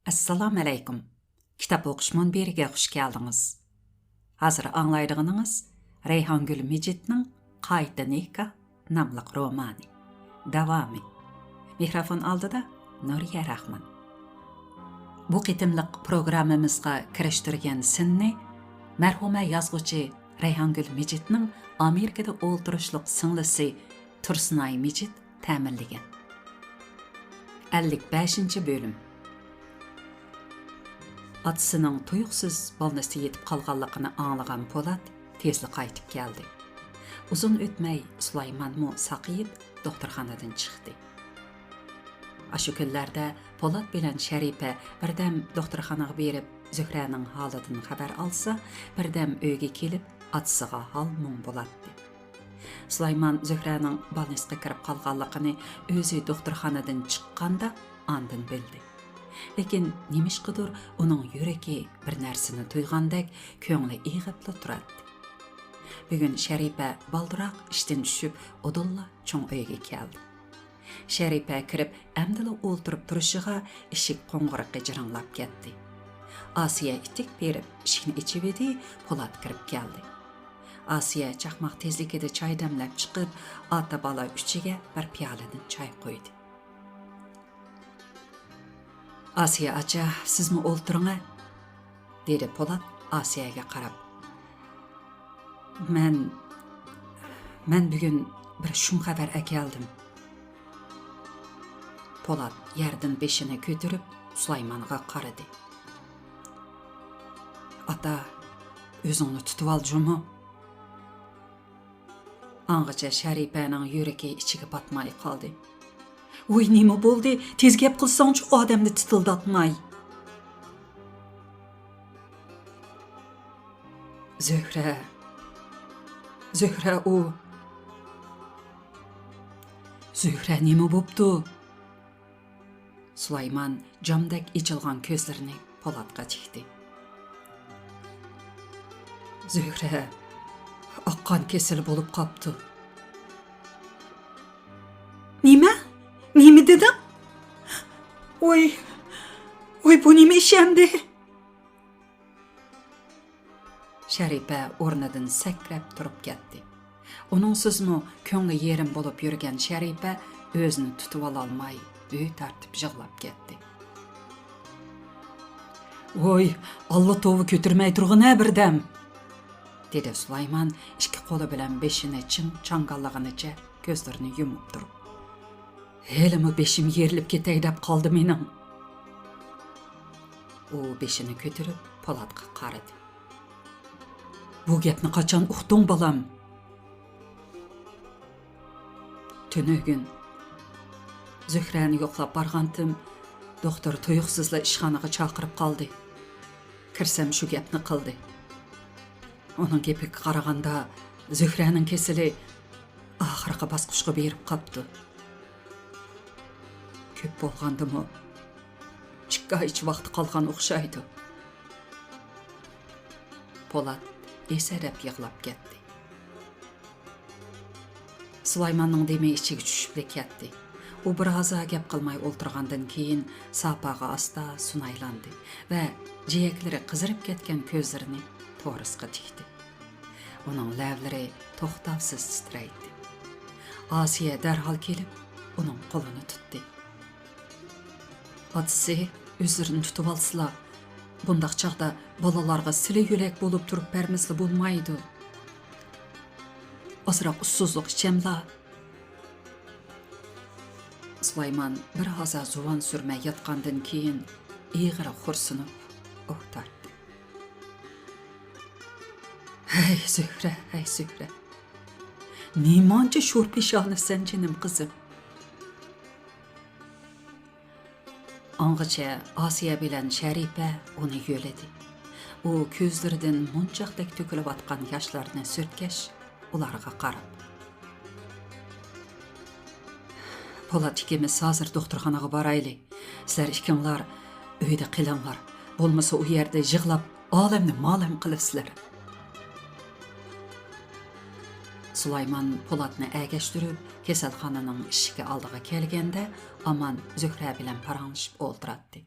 Assalamu alaykum. Kitap o'qish munbiriga xush keldingiz. Hozir anglaydiganingiz Rayhongul Mijitning Qayta nikah nomli romani. Davomi. Mikrofon oldida Nuriya Rahman. Bu qitimliq programmamizga kirishtirgan sinni marhuma yozuvchi Rayhongul Mijitning Amerikada o'ltirishliq singlisi Tursunay Mijit ta'minlagan. 55-bölüm. Atısının tuyuqsuz balnası yetib qalğanlığını anlagan Polat tezli qaytib geldi. Uzun ötmey Sulaymanmu saqıyıb doktorxanadan çıxdı. Aşı günlərdə Polat bilen Şəripə birdəm doktorxanaga berib Zöhrənin halıdan xəbər alsa, birdəm öyge kelib atısıga hal mung bolatdı. Sulayman Zöhrənin balnasıga kirib qalğanlığını özü doktorxanadan çıqqanda andın bildi. Lekin nemişqidir onun yüreki bir narsani tuygandek ko'ngli ig'ibli turadi. Bugun Şəripə baldıroq ishdan tushib odulla cho'ng uyga keldi. Şəripə kirib amdila o'ltirib turishiga eshik qo'ng'irog'i jiringlab ketdi. Asiya itik berib eshikni ichib edi, Polat kirib keldi. Asiya chaqmoq tezligida choy damlab chiqib, ota bola uchiga bir piyoladan choy qo'ydi. Asiya acha, sizmi o'ltiring-a? dedi Polat Asiyaga qarab. Men bugun bir shum xabar akeldim. Polat yerdan beshini ko'tarib Sulaymonga qaradi. Ata, o'zingni tutib oljumi? Angacha Şəribəning yuragi ichiga batmay qoldi. Voy, nima bo'ldi? Tez gap qilsang-chi, odamni titildatmay. Zöhrə u. Zöhrə nima bo'pti? Sulayman jamdak ichilgan ko'zlarini Polatga tikdi. Zöhrə oqqan kesil bo'lib qopti. Nima? Nima dedim? Oy, bu nima ish endi? Şəripə o'rnidan sakrab turib ketdi. Uning sizmi ko'ngli yerim bo'lib yurgan Şəripə o'zini tutib ololmay, uy tartib yig'lab ketdi. Voy, Alloh to'vi ko'tirmay turg'in-a birdam, dedi Sulayman ikki qo'li bilan beshini changallig'icha ko'zlarini yumib turib. Helimi beshim yerilib ketay deb qoldi mening. U beshini ko'tarib Polatga qaradi. Bu gapni qachon uqding bolam? Tunugin Zöhrəni yo'qlab borgandim, doktor tuyuqsizla ishxonaga chaqirib qoldi. Kirsam shu gapni qildi. Uning gapiga qaraganda Zöhrəning kesili oxirgi bosqichga berib qopti. Ko'p bo'lgandimi? 2 oy vaqt qolgan o'xshaydi. Polat esarab yig'lab ketdi. Sulaymanning demay ichiga tushib ketdi. U biroz gap qilmay o'ltirgandan keyin sapaga asta sunaylandi va jiyaklari qizirib ketgan ko'zlarini to'risqa tikdi. Uning lavlari to'xtovsiz titraydi. Asiya darhol kelib uning qo'lini tutdi. Atisi o'zlarini tutib olsalar, bundaq chaqda bolalarga sili yo'lak bo'lib turib bermasli bo'lmaydi. Ozroq ussuzlik ichamla. Sulayman bir haza zuvan surmay yotgandan keyin ig'ira xursinib o'tardi. Hey Zöhrə. Nimancha sho'r peshonisan jinim qizim. Angacha Asiya bilan Şəripə uni yo'ladi. U ko'zlaridan munchoqdek to'kilib atgan yoshlarni surtkash ularga qarab. Polat ikimiz hozir doktorxonaga borayli. Sizlar ikkinglar uyda qilinglar. Bo'lmasa u yerda yig'lab olamni ma'lum qilibsizlar. Sulayman Polatni agashtirib kasalxonaning eshigi oldiga kelganda Aman Zöhrə bilan paranglashib o'ltiradi.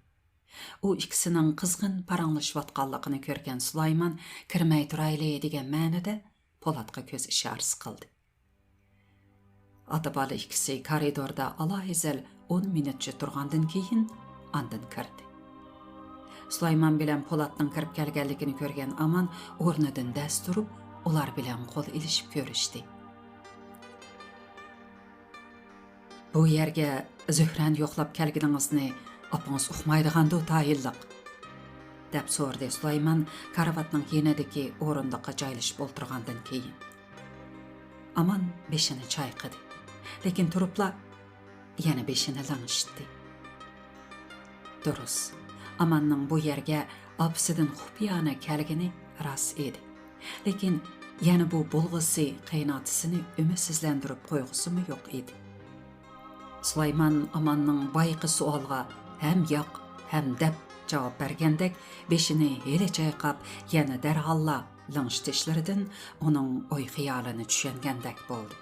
U ikkisining qizg'in paranglashayotganligini ko'rgan Sulaymon kirmay turayli degan ma'noda Polatga ko'z ishorasi qildi. Ota-bola ikkisi koridorda alohizal 10 minutcha turgandan keyin andin kirdi. Sulaymon bilan Polatning kirib kelganligini ko'rgan Aman o'rnidan dast turib, ular bilan qo'l ilishib ko'rishdi. Bu yerga Zuhrani yo'qlab kelganingizni apingiz uqmaydiganda tayinliq, deb so'rdi Sulaymon karavotning yenidagi o'rindiqqa joylashib o'tirgandan keyin. Aman beshini chayqadi, lekin turibla yana beshini langishdi. Durust, Amanning bu yerga opsidan xufiyona kelgani rost edi. Lekin yana bu bo'lg'isi qaynotisini umidsizlantirib qo'yg'isimi yo'q edi. Sulaymon Amanning bayqi savolga ham yo'q, ham deb javob bergandek beshini heli chayqab, yana darhalla langishtishlaridan uning o'y xiyolini tushungandek bo'ldi.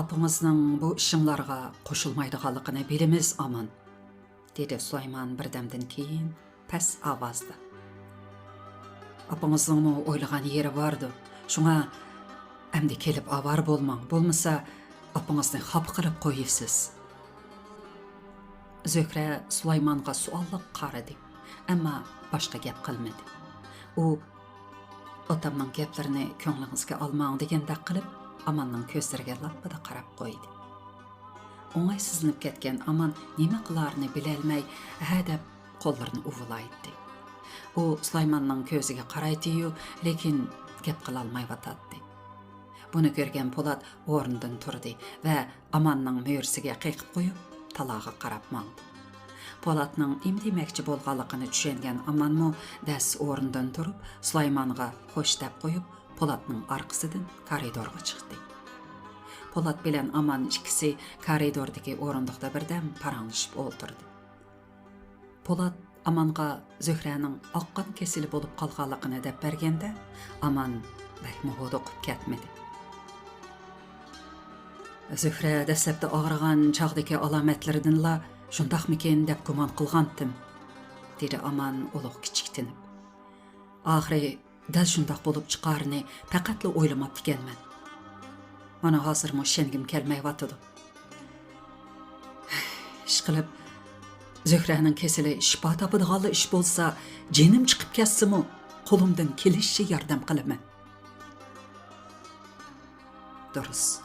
Apingizning bu ishinglarga qo'shilmaydiganligini bilamiz, Aman, dedi Sulaymon birdamdan keyin past ovozda. Apingizning o'ylagan yeri bordi. Shunga endi kelib avar bo'lmang, bo'lmasa apingizni xafa qilib qo'yasiz. Zuhra Sulaymonga suolliq qaradi, ammo boshqa gap qilmadi. U otamning gaplarini ko'nglingizga olmang degandek qilib Amanning ko'zlariga lappida qarab qo'ydi. O'ng'aysizlanib ketgan Aman nima qilarini bilolmay hadab qo'llarini uvulaydi. U Sulaymonning ko'ziga qaraydi-yu, lekin gap qila olmayotdi. Buni ko'rgan Polat o'rnidan turdi va Amanning mo'rsiga qiqib qo'yib, talog'iga qarab mangdi. Polatning imdemoqchi bo'lganligini tushungan Amanmo das o'rnidan turib, Sulaymonga xo'sh deb qo'yib, Polatning orqasidan koridorga chiqdi. Polat bilan Aman ikkisi koridordagi o'rindiqda birdan paranglashib o'tirdi. Polat Amanga Zuhraning oqqan kesili bo'lib qolganligini deb berganda, Aman bakmo o'qib ketmadi. Zuhra dastlabda og'rigan chog'dagi alomatlaridanla shundaqmikin deb gumon qilgandim, dedi Aman ulug' kichiktinib. Oxiri dal shundaq bo'lib chiqarini faqatla o'ylamabdi ekanman. Mana hozir ishongim kelmayotdi. Ishqilib Zuhraning kesili shifo topadigan ish bo'lsa, jinim chiqib ketsa-mu, qo'limdan kelishicha yordam qilaman. Durust.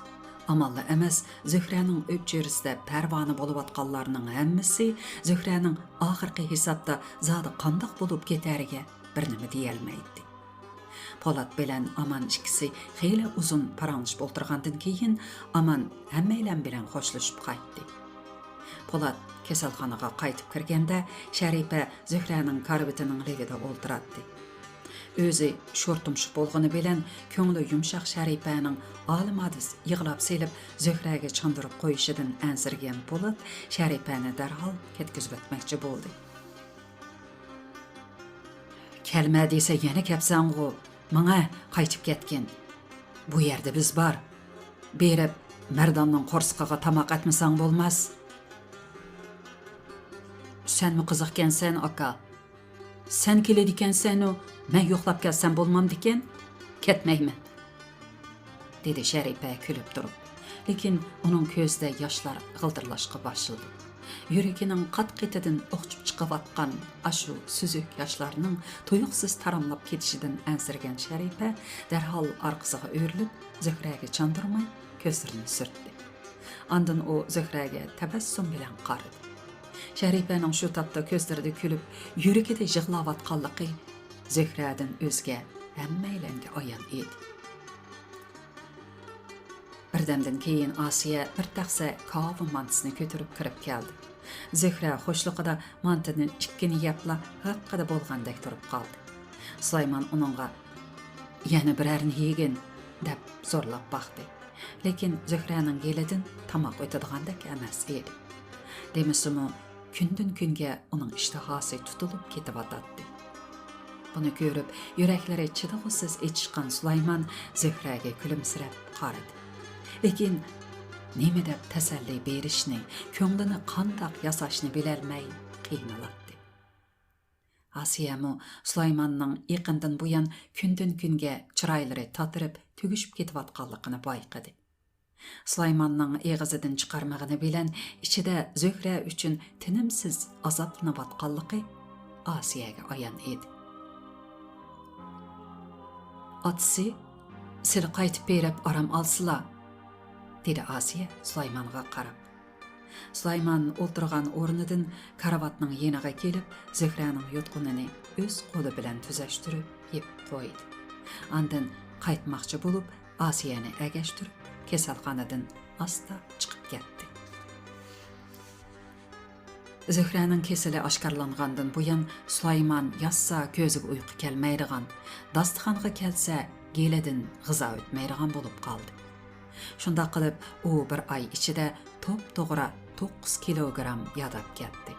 Amalla emas, Zuhraning o'pchirisida parvona bo'lib atqanlarning hammasi Zuhraning oxirgi hisobda zodi qandoq bo'lib ketariga bir nima deyolmaydi. Polat bilan Aman ikkisi xeyli uzun paranglashib o'tirgandan keyin Aman hammaylar bilan xo'shlashib qaytdi. Polat kasalxonaga qaytib kirganda Sharifa Zuhraning karabitining legida o'ltiradi. O'zi sho'rtumshiq bo'lgani bilan ko'ngli yumshoq Sharifaning olimadiz yig'lab selib Zuhraga chandurib qo'yishidan ansirgan Polat Sharifani darhol ketkizib o'tmoqchi bo'ldi. Kelma desa yana kelsan-ku, menga qaytib ketgin. Bu yerda biz bor. Berib Mardonning qo'rsqiga tamoq atmasang bo'lmas. Senmi qiziqkansan, aka? Sen keladikansan-u, men yo'qlab kelsam bo'lmamdikan? Ketmayman, dedi Sharifa kulib turib. Lekin uning ko'zida yoshlar g'ildirlashqa boshladi. Yuragining qat-qetidan o'qchib chiqayotgan ashu suzuk yoshlarning tuyuqsiz taramlab ketishidan ansirgan Sharifa darhol orqasiga o'rilib, Zuhraga chandurmay ko'zlarini surtdi. Ondan u Zuhraga tabassum bilan qaradi. Sharifaning shu topda ko'zlarida kulib, yuragida yig'layotganligi Zuhradan o'zga hammalarga ayon edi. Birdamdan keyin Asiya bir taxsa kava mantisini ko'tarib kirib keldi. Zuhra xo'shliqida mantini ikkini yepla haqqida bo'lgandek turib qoldi. Sulaymon uningga yana birarni yegin deb zo'rlab baqdi. Lekin Zuhraning yelidan tamoq o'tadigandek emas edi. Demisimi kundan kunga uning ishtahosi tutilib ketyotdi. Buni ko'rib, yuraklari chidag'usiz echishgan Sulaymon Zuhraga kulimsirab qaradi. Lekin nima deb tasalli berishni, ko'nglini qandoq yasashni bilolmay qiynalatdi. Asiyamu Sulaymanның yaqindan buyan күнден күнгә чырайлары татырып, төгішіп кетіп атқанлығын байқады. Sulaymanның егізіден çıqarmağını bilen, içide Zöhre üçün tinimsiz azaplanıp atqanlığı Asiyaga ayan edi. Atisi, seni qaytib berip aram alsıla, dedi Asiya Sulaymanға qarab. Sulayman o'ltirgan o'rnidan karavatning yeniga kelib, Zöhrening yotqunini o'z qo'li bilan tuzashtirib, yeb qo'ydi. Andan qaytmoqchi bo'lib, Asiyani agashtirib, kasalxonadan asta chiqib ketdi. Zöhrening kesili oshkorlangandan buyon Sulayman yassa ko'ziga uyqu kelmaydigan, dasturxonga kelsa gelidan g'izo o'tmaydigan bo'lib qoldi. Shunda qilib, u bir oy ichida to'p-to'g'ri 9 kilogram yadab ketdi.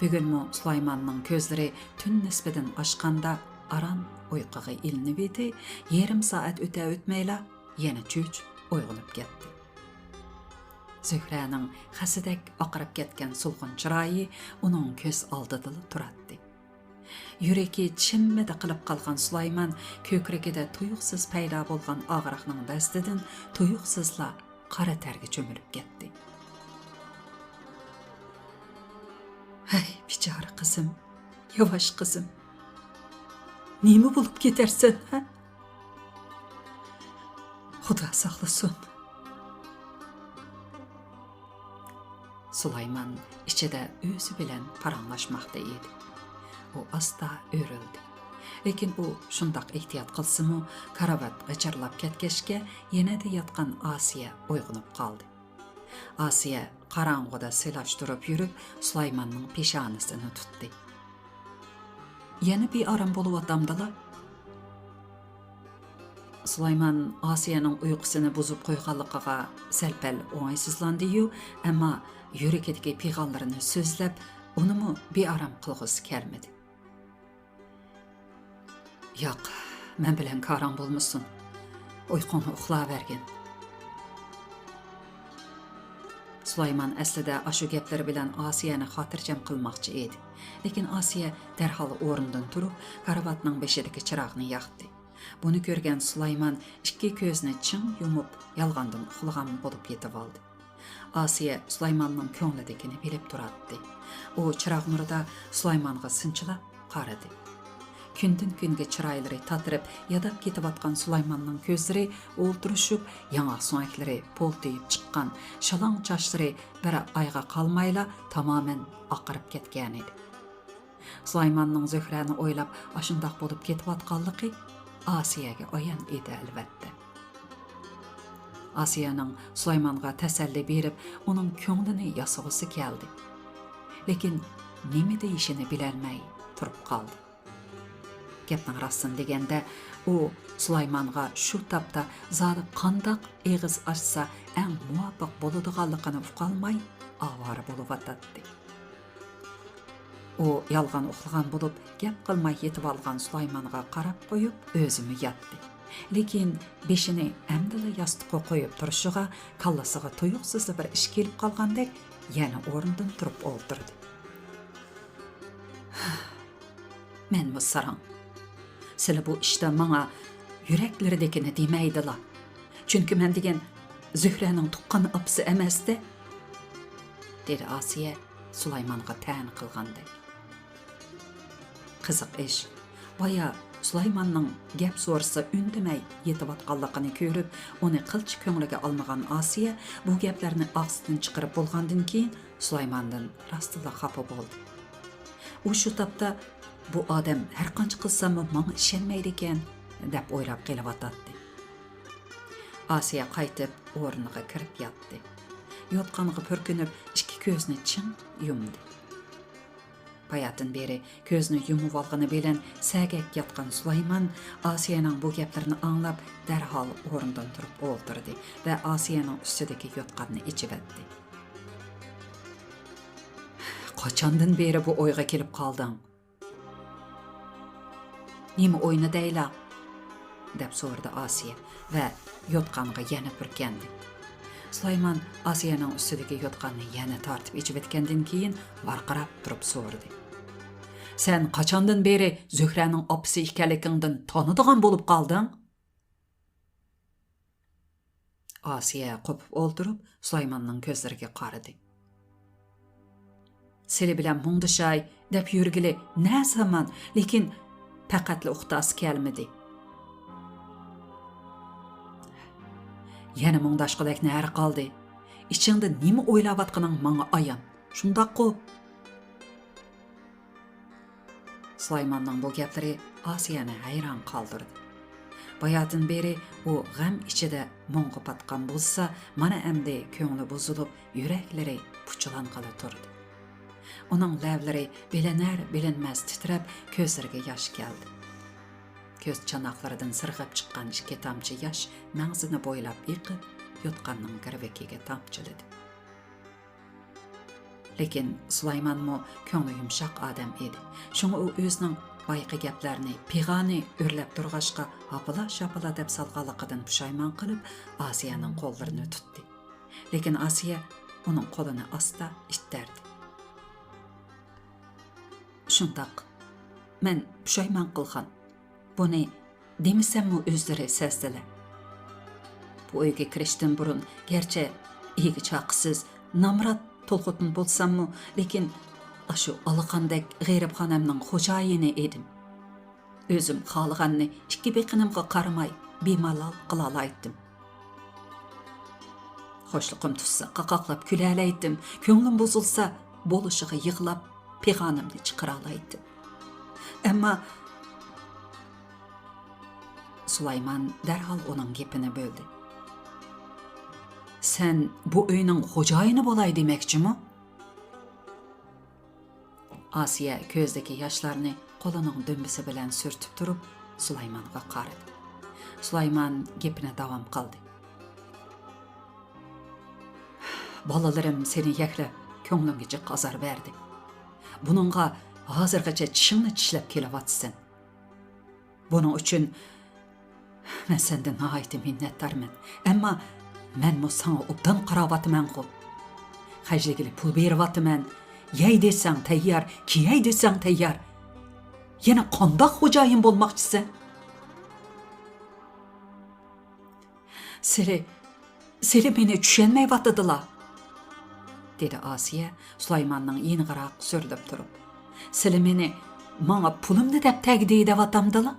Bugunmi Sulaymanning ko'zlari tun nisbidan oshganda aram uyquga ilinib edi, yarim soat o'ta-o'tmayla yana cho'ch uyg'onib ketdi. Zöhrening xasidek oqarib ketgan sulg'un chiroyi uning ko'z oldida turardi. Yuragi chimmida qilib qolgan Sulayman ko'kragida tuyuqsiz paydo bo'lgan og'riqning dastidan tuyuqsizla qora terga cho'milib ketdi. Hey, bichora qizim, yavaş qizim. Nima bo'lib ketarsan, ha? Xudo saqlasin. Sulayman ichida o'zi bilan paranglashmoqda edi. U asta o'rildi. Lekin u shundoq ehtiyot qilsa-mu, karavat g'ijirlab ketgachga yanada yotgan Asiya uyg'onib qoldi. Asiya qorong'uda silashtirib yurib, Sulaymanning peshonasini tutdi. Yana bir aram bo'lib otamdilar. Sulayman Asiyaning uyqusini buzib qo'yganligiga salpal o'ngsizlandi-yu, ammo yurakidagi pig'onlarini so'zlab, unimi bearam qilg'isi kelmadi. Yo'q, men bilan ko'rang bo'lmasin. Uyquni uxlavergin. Sulayman aslida ashu gaplari bilan Asiyani xotirjam qilmoqchi edi. Lekin Asiya darhol o'rnidan turib, karavatning beshidagi chiroqni yoqdi. Buni ko'rgan Sulayman ikki ko'zni ching yumib, yolg'ondan uxlagan bo'lib yetib oldi. Asiya Sulaymanning ko'nglidagini bilib turardi. U chiroq nurida Sulaymanga sinchilab qaradi. Күнден күнге chiroylari tatirib, yadab ketayotgan Sulaymanning ko'zlari o'ltirishib, yanaq so'ngaklari poltiyib chiqqan, shalang chochlari bir oyga qolmayla tamoman oqarib ketgan edi. Sulaymanning Zöhreni o'ylab, ashundoq bo'lib ketayotganligi Asiyaga ayon edi albatta. Asiyaning Sulaymanға tasalli berib, uning ko'nglini yasag'isi keldi. Lekin nima deyishini bilolmay turib qoldi. Gapning rostini deganda, u Sulaymanға shu tapda zodi qandoq eg'iz ochsa eng muvofiq bo'ladiganligini uqolmay avora bo'lib o'tadi. U yolg'on uxlagan bo'lib, gap qilmay yetib olgan Sulaymanға qarab qo'yib, o'zini yotdi. Lekin beshini amdila yostiqqa qo'yib turishiga kallasiga tuyuqsiz bir ish kelib qolgandek, yana o'rnidan turib o'ltirdi. Men musarang. Sizlar bu ishda menga yuraklaridagini demaydilar. Chunki men degan Zöhrening tuqqan opasi emasdi, dedi Asiya Sulaymanға ta'yin qilgandek. Qiziq ish. Boya Sulaymanning gap so'rasa undamay yetayotganligini ko'rib, uni qilchi ko'ngliga olmagan Asiya bu gaplarni og'zidan chiqarib bo'lgandan keyin Sulaymandan rostila xafa bo'ldi. U shu tapda bu odam har qancha qilsam menga ishonmaydi ekan deb o'ylab qelyotdi. Asiya qaytib o'rniga kirib yotdi. Yotqaniga purkinib, ikki ko'zni ching yumdi. Bayatdan beri ko'zni yumib olgani bilan sagak yotgan Sulayman Asiyaning bu gaplarini anglab, darhol o'rnidan turib o'ltirdi va Asiyaning ustidagi yotqanni ichib etdi. Qachondan beri bu o'yga kelib qolding? Nima o'yni deyla? Deb so'radi Asiya va yotqanga yana purkandi. Sulaymon Asiyaning ustidagi yotqanni yana tortib ichib etgandan keyin varqirab turib so'radi. Sen qachondan beri Zuhraning opisi ekanligingdan tanıdigan bo'lib qolding? Asiya qopib o'ltirib Sulaymonning ko'zlariga qaradi. Seni bilan mungdishay deb yurgili ne zaman, lekin faqatli uxtasi kelmedi. Yana mungdashqidek nari qoldi. İçingda nima o'ylayotganing menga ayon. Shundaq-ku. Sulaymonning bu gaplari Asiyani hayron qoldirdi. Bayatın beri u g'am ichida mung'i patgan bo'lsa, mana endi ko'ngli buzilib, yuraklari puchlanqala turdi. Uning lavlari bilinmas titrab, ko'zlariga yosh keldi. Ko'z chanoqlaridan sirg'ab chiqqan ikki tomchi yosh mag'zini bo'ylab yiqib, yotqanning girvakiga tomchiladi. Lekin Sulaymonmo ko'ngli yumshoq odam edi. Shunga u o'zining boyqi gaplarni, pig'ani o'rlab turg'ashqa hapala-shapala deb salg'anligidan pushaymon qilib, Asiyaning qo'llarini tutdi. Lekin Asiya uning qo'lini asta ittardi. Shundaq, men pushaymon qilgan. Buni demisammi o'zlari sezdilar. Bu uyga kirishdan burun gerçi egi chaqisiz, namrat to'lqotin bo'lsammi, lekin shu alaqandek g'ayribxonamning xo'jayini edim. O'zim xohlaganni ikki beqinimga qaramay bemalol qila olaydim. Xo'shliqim tussa qaqaqlab kulalaydim. Ko'nglim buzilsa bo'lishiga yig'lab pig'onimni chiqara olaydim. Ammo Sulaymon darhol uning gapini bo'ldi. Sen bu uyning xo'jayini bo'lay demoqchimi? Asiya ko'zdagi yoshlarni qo'lining dumbisi bilan surtib turib, Sulaymonga qaradi. Sulaymon gapini davom qildi. Bolalarim seni yaklab, ko'nglimga jiq azor berdi. Buningga hozirgacha tishingni tishlab kelyapsan. Buning uchun men sendan nihoyat minnatdorman. Ammo men sana obdan qaravatman-ku. Hajligili pul beryapman. Yey desang tayyor, kiyay desang tayyor. Yana qandoq xo'jayin bo'lmoqchisan? Seni meni tushunmayotdilar, dedi Asiya Sulaymonning yeng'iroq so'rlab turib. Seni meni menga pulimni deb tagdi deyatamdilar.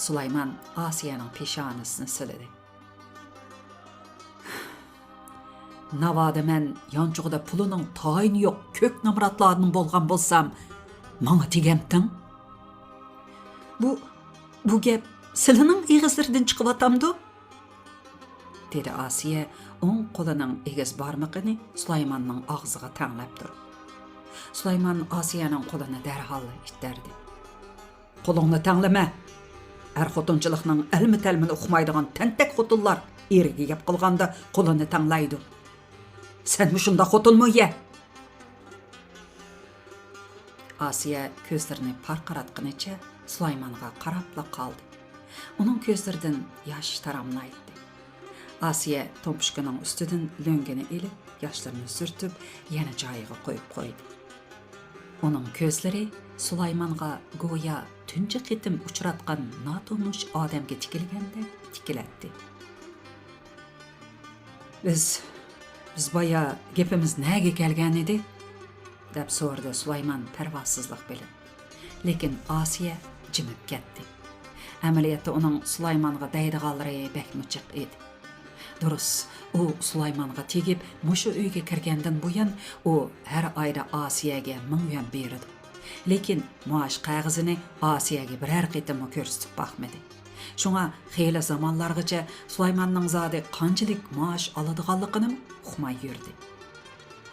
Sulaymon Asiyaning peshonasini siladi. Navada men yonchug'ida pulining tayini yo'q ko'k namratlarning bo'lgan bo'lsam, menga tegamding? Bu gap silining egizlaridan chiqyapti, dedi Asiya o'ng qo'lining egiz barmog'ini Sulaymonning og'ziga tanglab turib. Sulaymon Asiyaning qo'lini darhol ittardi. Qo'lingni tanglama. Xotinchilikning ilmi-talmini o'qimaydigan tantak xotinlar eriga gap qilganda qo'lini tanglaydi. Sen shunda xotinmi ya? Asiya ko'zlarini parqaratganicha Sulaymonga qarab qoldi. Uning ko'zlaridan yosh taramlaydi. Asiya to'pishkining ustidan lo'ngini ilib, yoshlarini surtib, yana joyiga qo'yib qo'ydi. Uning ko'zlari Sulaymonga go'yo tunji qitim uchratgan notanish odamga tikilgandek tikilatdi. Biz boya gapimiz nega kelgan edi? deb so'radi Sulaymon parvosizlik bilan. Lekin Asiya jimib ketdi. Amaliyotda uning Sulaymonga daydiganlari bakmuchiq edi. Durust, u Sulaymonga tegib, mushu uyga kirgandan buyon u har oyda Asiyaga 1000 yuan berdi. Lekin maosh qog'ozini Asiyaga biror qitim ko'rsatib baxmadi. Shunga xeyli zamonlargacha Sulaymonning zodi qanchalik maosh oladiganligini uqmay yurdi.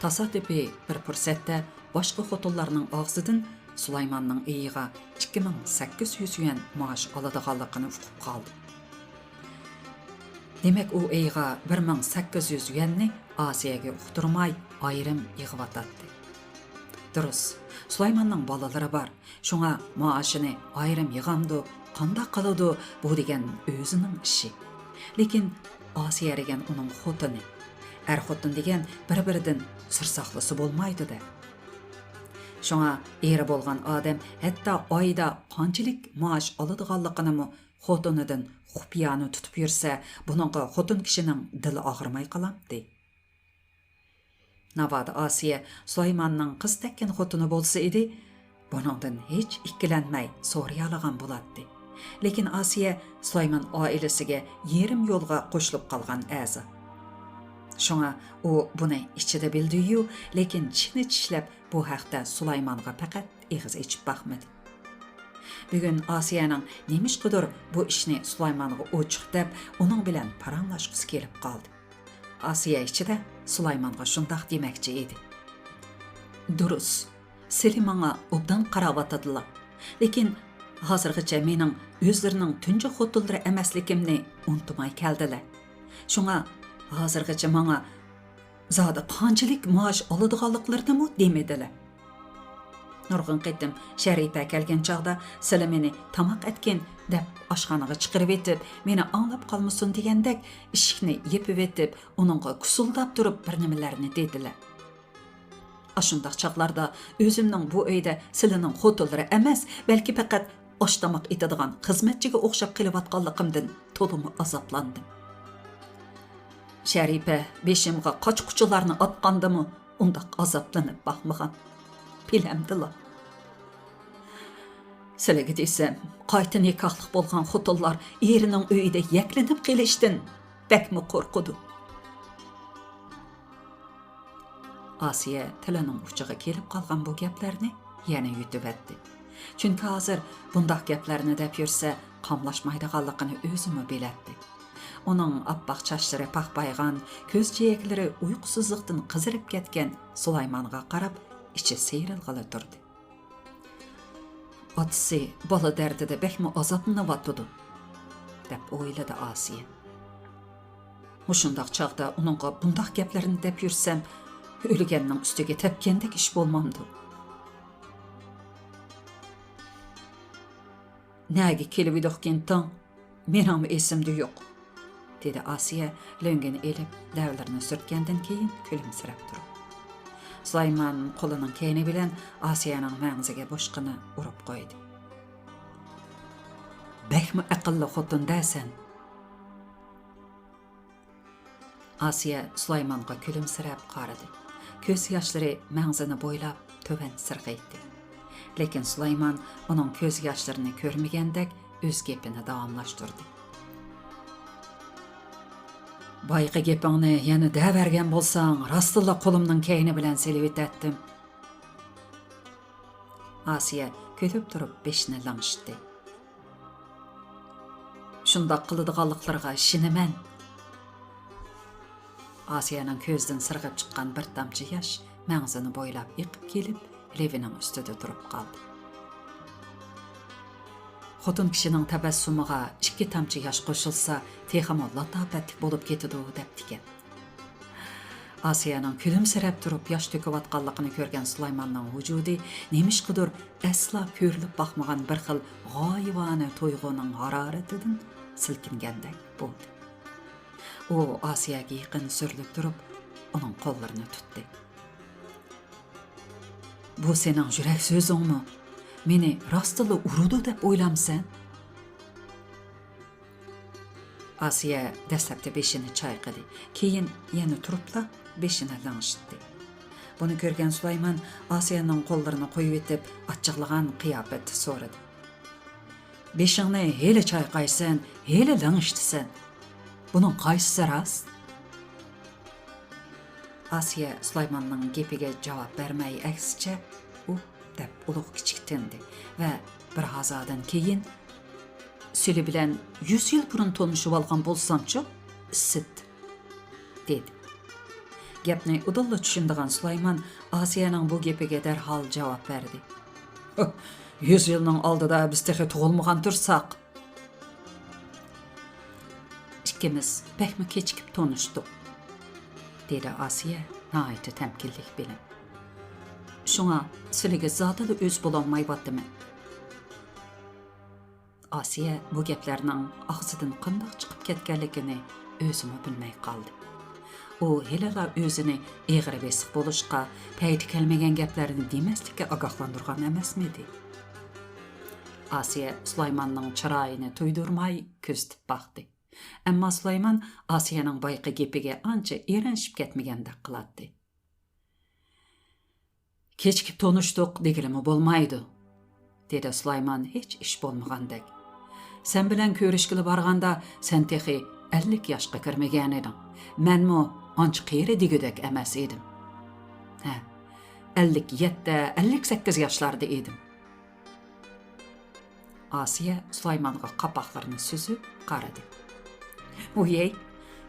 Tasodifiy bir fursatda boshqa xotinlarning og'zidan Sulaymonning iyiga 2800 yuan maosh oladiganligini uqib qoldi. Demek u iyiga 1800 yuanni Asiyaga uqtirmay ayrim yig'vatadi. Durust, Sulaymonning bolalari bor. Shunga maoshini ayrim yig'amdi, qanday qiladi bu degan o'zining ishi. Lekin Asiya degan uning xotini. Xotin degan bir-biridan sir saqlası bolmaydı-da. Şoňa eri bolgan adam hatda ayda qançylyk maaş aladyganlygyny xotinidan xupiyany tutup ýürse, bununğa xotin kişiniň dili agyrmay galamdy. Navada Asiya Sulaymanyň kız tekkin xotini bolsa idi, bunundan hiç ikkilenmey soraýalagan bolatdy. Lekin Asiya Sulayman ailesige yerim yolga qoşulup kalgan äza. Şoňa o bunu içide bildiýi, lekin çini çişlep bu haqda Sulaymanga faqat egiz içip bakmadı. Bugün Asiyanyň nemiş gudur bu işni Sulaymanga oçuq dep, onun bilen paranlaşgysy kelip kaldy. Asiya içide Sulaymanga şundaq demekçi edi. Durus, seni maňa obdan qarap atadylar. Lekin hazırgıça meniň özleriniň tünje hotulary emasligimni unutmay keldiler. Şoňa hazırgıça maňa zada qançylyk maaş aladyganlyklaryny demediler. Nurgun qetim Şeripe kelgen çağda "Sile meni tamak etken" dep aşxanaga çykyryp etip, meni anlap kalmysyn degендek işikni yepip etip, onunğa kusuldap durup bir nimelerini dediler. Aşındaq çaqlarda özümniň bu öýde Sileniň hotulary emas, belki faqat aştamak etadigan hizmetçige okşap kelip atganlygymdan tolumy azaplandım. Şeripe beşimga qaçquçylaryny atgandymy, undaq azaplanyp bakmagan. Bilemdila. Silige desem, qayta nikahlyk bolgan hotullar eriniň öýünde yeklenip gelişden bekmi korkudu. Asiya tiliniň uçuga kelip kalgan bu geplerini yana yutip etdi. Çünkü hazır bundaq geplerini dep ýürse, kamlaşmaydyganlygyny özüme biletdi. Onun appaq çaşlary pakbaygan, köz jeyekleri uykusuzlukdan kızırıp ketken Sulaymanga qarap, içi seyrilgala durdy. Atsy bala derdide bekmi azaplyna watdy, dep oýlady Asiya. Muşundaq çağda onunğa bundaq geplerini dep ýürsem, ölgeniň üstüge tepkendek iş bolmamdy. Näge kelip idokken taň, menam esimde ýok, dedi Asiya löngeni elip däwlerini sürtkenden keyin külümsirep durup. Sulayman kolunyň keni bilen Asiýanyň maňzyga boşgyny urup goýdy. Bekmi akylly hotun däsen. Asiya Sulaymanga külümsirep garady. Köz ýaşlary maňzyny boýlap töwen sirgýdy. Lekin Sulayman onun köz ýaşlaryny körmegendek öz gepini dawamlaşdyrdy. Bayqı gepiňni ýany däbergen bolsaň, rastlyla kolumnyň keyni bilen selewet etdim. Asiya kötüp durup beşini laňşdy. Şundaq kılıdyganlyklarga şinimen. Asiýanyň közden sırgyp çykkan bir tamçy ýaş maňzyny boýlap ýykyp kelip, lewiniň üstüde durup kaldy. Xotun kişinin tabassumuga 2 tamçy ýaş goşulsa, tehamo latapetlik bolup ketidi dep diken. Asiýanyň külümsirep durup ýaş töküp atganlygyny görgen Sulaymanyň wujudy nemişqidir asla körülüp bakmagan bir xil gaýybany toýgunyň hararetinden silkingendek boldy. O Asiýaga ýakyn sürlüp durup, onun kollaryny tutdy. Bu senin jürek sözüňmi? Meni rastyly urudy dep oýlamsan? Asiya dastlapda beşini çayqady. Keyin ýene turupla beşine laňşdy. Bunu görgen Sulayman Asiýanyň kollaryny goýup etip, atjyklagan kıyapetde sorady. Beşiňni hele çayqaýsan, hele laňşdysan. Bunun qaýsy rast? Asiya Sulaymanyň gepige jogap bermei aksçe dep ulug kiçiktendi ve bir hazadan keyin "Sili bilen 100 ýyl burun tonuşup algan bolsamçy, sit" dedi. Gepni udalla düşündigen Sulayman Asiýanyň bu gepige derhal jogap berdi. 100 ýylyň aldyda biz tehe tugulmagan tursak. İkimiz pekmi keçikip tonuşduk, dedi Asiya naýaty temkinlik bilen. Şoňa silige zadyly öz bolanmay batdymy? Asiya bu gepleriň agzydan qandaq çykyp ketgenligini özümü bilmey qaldı. O helela özünü eğri besiq boluşqa, peyti kelmegen geplerini demeslikке agahlandırgan emesmidi. Asiye Sulaymanның çırayını tuydurmay küstüp baktı. Amma Sulayman Asiye'nin bayqı gepige anca erenşip ketmegendek kılatdı. Keçkip tonuştuk degilimi bolmaydı, dedi Sulayman hiç iş bolmagandek. Sen bilen körüşkili barganda sen texi 50 yaşqa kirmegen edin. Menmu anç qeyri digidek emas edim. 57-58 yaşlarda edim. Asiye Sulaymanға qapaqlarını süzüp qaradı. Uyey,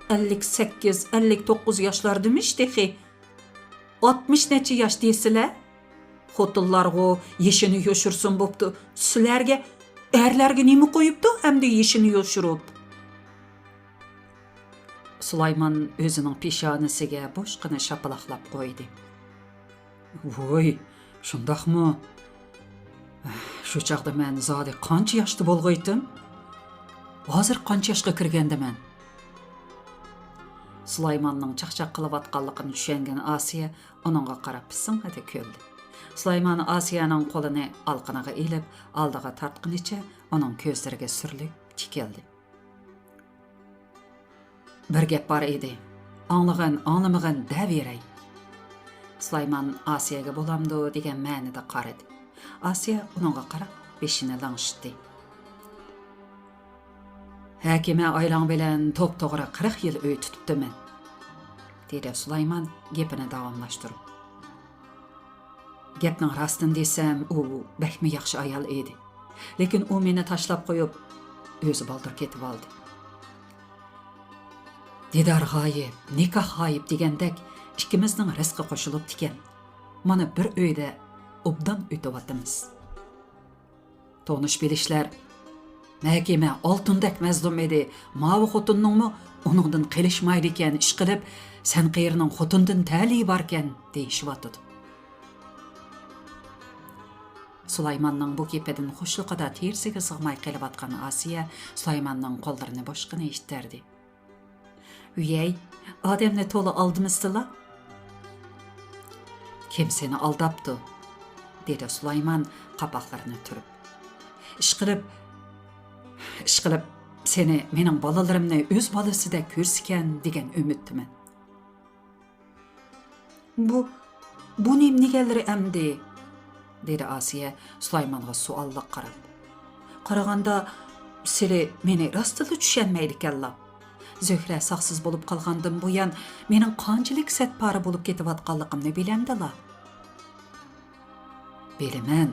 58-59 yaşlar demiş texi. 60 neçe yaş desile? Xotullarga yeşini yoşursun boptu. Sülerge, erlerge nemi koyuptu hem de yeşini yoşurup. Sulayman özünün pişanisiga boşqını şapalaqlap koydu. Voy, şundaqmı? Şu çağda men zade qancha yaşlı bolğaydım? Hazır qancha yaşqa kirgende men? Sulaymanның çaqçaq qılıb atqanlığını düşengen Asiye onunğa qarap sınğıdı köldü. Sulayman Asiye'nin qolunu alqınağa elip aldığa tartqın içe onun közlerine sürülüp tikildi. Bir gep bar edi. Anlığın, anlamığın da verey. Sulayman Asiye'ge bolamdı degen mänide qaradı. Asiye onunğa qarap beşini lanıştı. Hakime aylan bilen top toğra 40 yıl öy tutupdu men, dedi Sulayman gepini davamlaştırıp. Gepning rastın desem, o bekmi yaxşı ayal edi. Lekin o meni taşlap koyup, özü baldır ketip aldı. Didar gayip, nikah gayip degendek, ikimizning rizqi qo'shilib tiken. Mana bir öyde obdan ötüvatımız. Tonuş bilişler, Mäkime altındek mezlum edi, mavi xotunның mu onundan qilishmaydı eken iş qilib, sen qeyrinin xotundan tali barken deyişivatıdı. Sulaymanның bu gepedin hoşluqada tersige sığmay qilib atqan Asiye Sulaymanның qollarını boşqını işitterdi. Üyey, ademni tolu aldımızdıla? Kim seni aldaptı? Dedi Sulayman qapaqlarını türüp. İş qilib, seni mening balalarımni öz balası da körsiken degen ümittimen. Bu nemnigeleri emdi, dedi Asiye Sulaymanға sualliq qarab. Qaraganda sili meni rastılı düşenmeydikenla. Zöhre saqsız bolup qalgandan buyan mening qanchalik satpari bolup ketip atqanligimni bilemdila. Bilemen,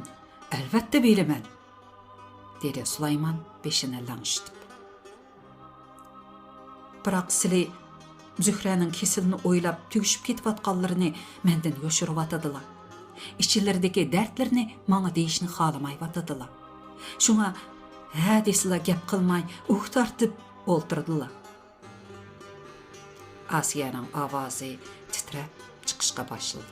albatta bilemen, dedi Sulayman beşine lanıştı. Biroq sili Zühre'nin kesilini oylap tügüşüp ketip atqanlarini menden yoşurup atadılar. İçilerdeki dertlerini bana deyişini xalamayıp atadılar. Şuna ha desila gep qılmay tartıp oltırdılar. Asiye'nin avazı titrep çıkışqa başladı.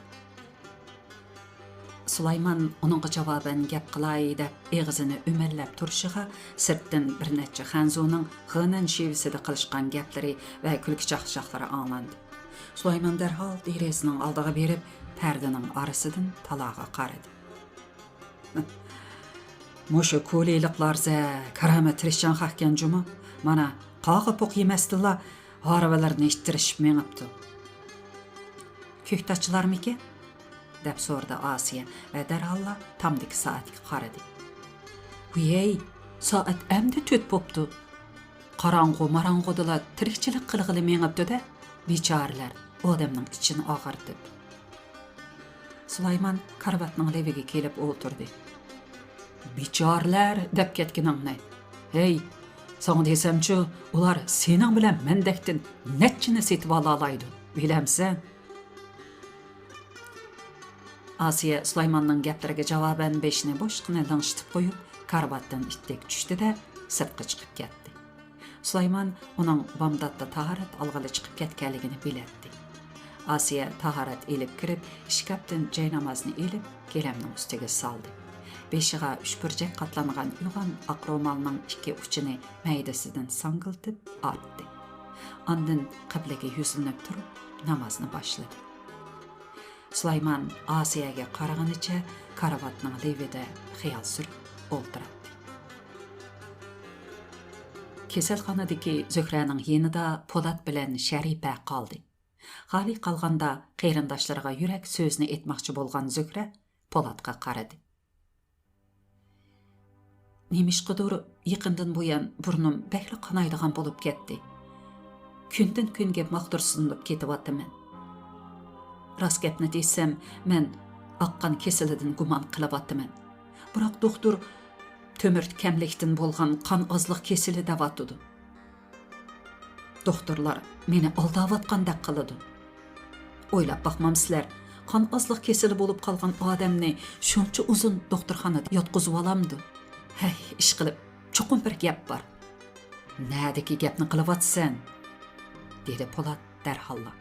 Sulayman onunğa cavaben gep qılay dep eğizini ümellep turşığa sırttan bir neçe Hanzu'nun gınan şeviside qılışqan gepleri ve külki çaqşaqları anlandı. Sulayman derhal deresinin aldığı berip perdenin arasıdan talağa qaradı. Muşu kuleyliqlarza karama tirişcan xaqken cuma mana qağı poq yemestila haravalarını iştirişip meňipdi. Köhtaçılar miki? Dep sordu Asiye ve derhalla tamdaki saatga qaradı. Uyey, saat emdi töt bopdu. Qarangı marangıdala tirikçilik qılğılı meňipdi da biçarlar odamның içini ağardı. Sulayman karvatның levigi kelip oturdu. Biçarlar dep ketkiningni. Hey, sana desemçi, ular senin bilen mendektin netçini setip alalaydı, bilemsen? Asiye Sulaymanның geplerine cavaben beşini boşqına lanıştıp koyup, karvattan ittek düştü de sırtqa çıkıp ketdi. Sulayman onun bamdatda taharat alğılı çıkıp ketkenligini biletti. Asiye taharat elip kirip, işkaptan cay namazını elip, gelemnin üstüge saldı. Beşiğa üçpürcek katlanıgan uygan aqromalının iki uçunu meydesinden sangıltıp attı. andın qiblaga yuzlanib turib namozni boshladi. Sulayman Asiyaga qaraganicha karavotning levida xiyol surib o'ltiradi. Kasalxonadagi Zuhraning yenida Po'lat bilan Sharipa qoldi. Xali qolganda qarindoshlariga yurak so'zni aytmoqchi bo'lgan Zuhra Po'latga qaradi. Nemishqidir yaqindan buyon burnim bakli qanaydigan bo'lib ketdi. Kundan kunga maqtursinib ketyapman. Rost gapni desam, men oqqan kesilidan gumon qilyapman. Biroq doktor tömür kamlikdan bo'lgan qon ozliq kesili deyapti. Doktorlar meni aldayotgandek qiladi. O'ylab baqmamsizlar, qon ozliq kesili bo'lib qolgan odamni shuncha uzun doktorxonada yotqizib olamdi. Hey, ish qilib, cho'qim bir gap bor. Nadagi gapni qilyapsan? Dedi Po'lat darhalla.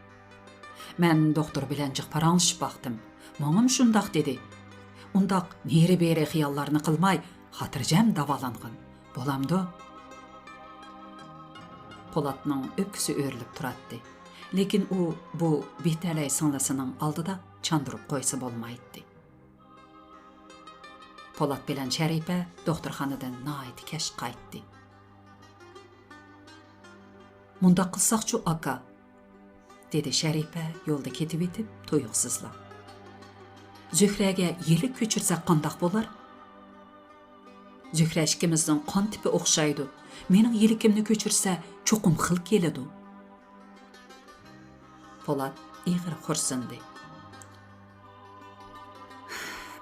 Men doktor bilan jiq paranglashib baqdim. Mo'ngim shundoq dedi. Undaq neri-beri xiyollarni qilmay, xotirjam davolangan. Bo'lamdi? Po'latning o'kisi o'rilib turadi. Lekin u bu betalay singlisining oldida chandurib qo'ysa bo'lmaydi. Po'lat bilan Sharipa doktorxonadan nihoyat kech qaytdi. Munda qilsaqchu aka, dedi Sharipa yo'lda ketib etib tuyuqsizlab. Zuhraga yelik ko'chirsak qandoq bo'lar? Zuhra ikkimizning qon tipi o'xshaydi. Mening yelikimni ko'chirsa cho'qim xil keladi. Po'lat ig'ir xursindi.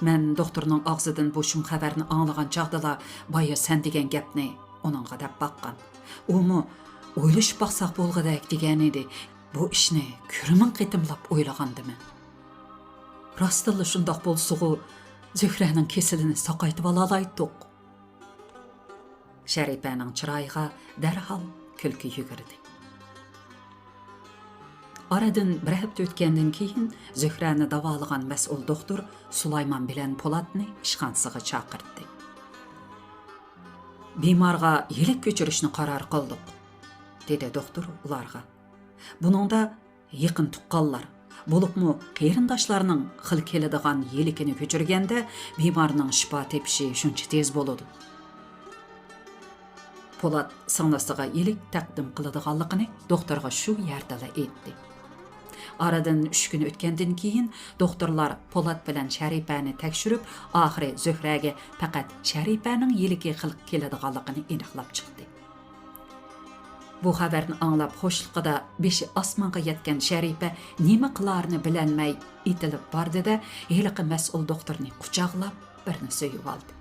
Men doktorning og'zidan bu shum xabarni anglagan chaqdala boya sen degan gapni uningga deb baqqan. Umi o'ylashib baqsaq bo'lg'adak degan edi. Bu ishni ko'rimin qitimlab o'ylagandim. Rostilla shundoq bo'lsa-ku, Zuhraning kesilini saqaytib olaydik. Sharipaning chiroyiga darhol kulki yugurdi. Aradan bir hafta o'tgandan keyin Zuhrani davolagan mas'ul doktor Sulayman bilan Po'latni ishxonasiga chaqirdi. Bemorga yelik ko'chirishni qaror qildik, dedi doktor ularga. Buningda yaqin tuqqanlar, bo'libmi qarindoshlarining xil keladigan yelikini ko'chirganda bemorning shifo tepishi shuncha tez bo'ladi. Po'lat singlisiga yelik taqdim qiladiganligini doktorga shu yerda aytdi. Aradan 3 kun o'tgandan keyin doktorlar Po'lat bilan Sharipani tekshirib, oxiri Zuhraga faqat Sharipaning yeliki xil keladiganligini aniqlab chiqdi. Bu xabarni anglab xo'shliqida beshi osmonga yetgan Sharipa nima qilarini bilolmay itilib bordi-da, yeliqi mas'ul doktorni quchoqlab birni so'yib oldi.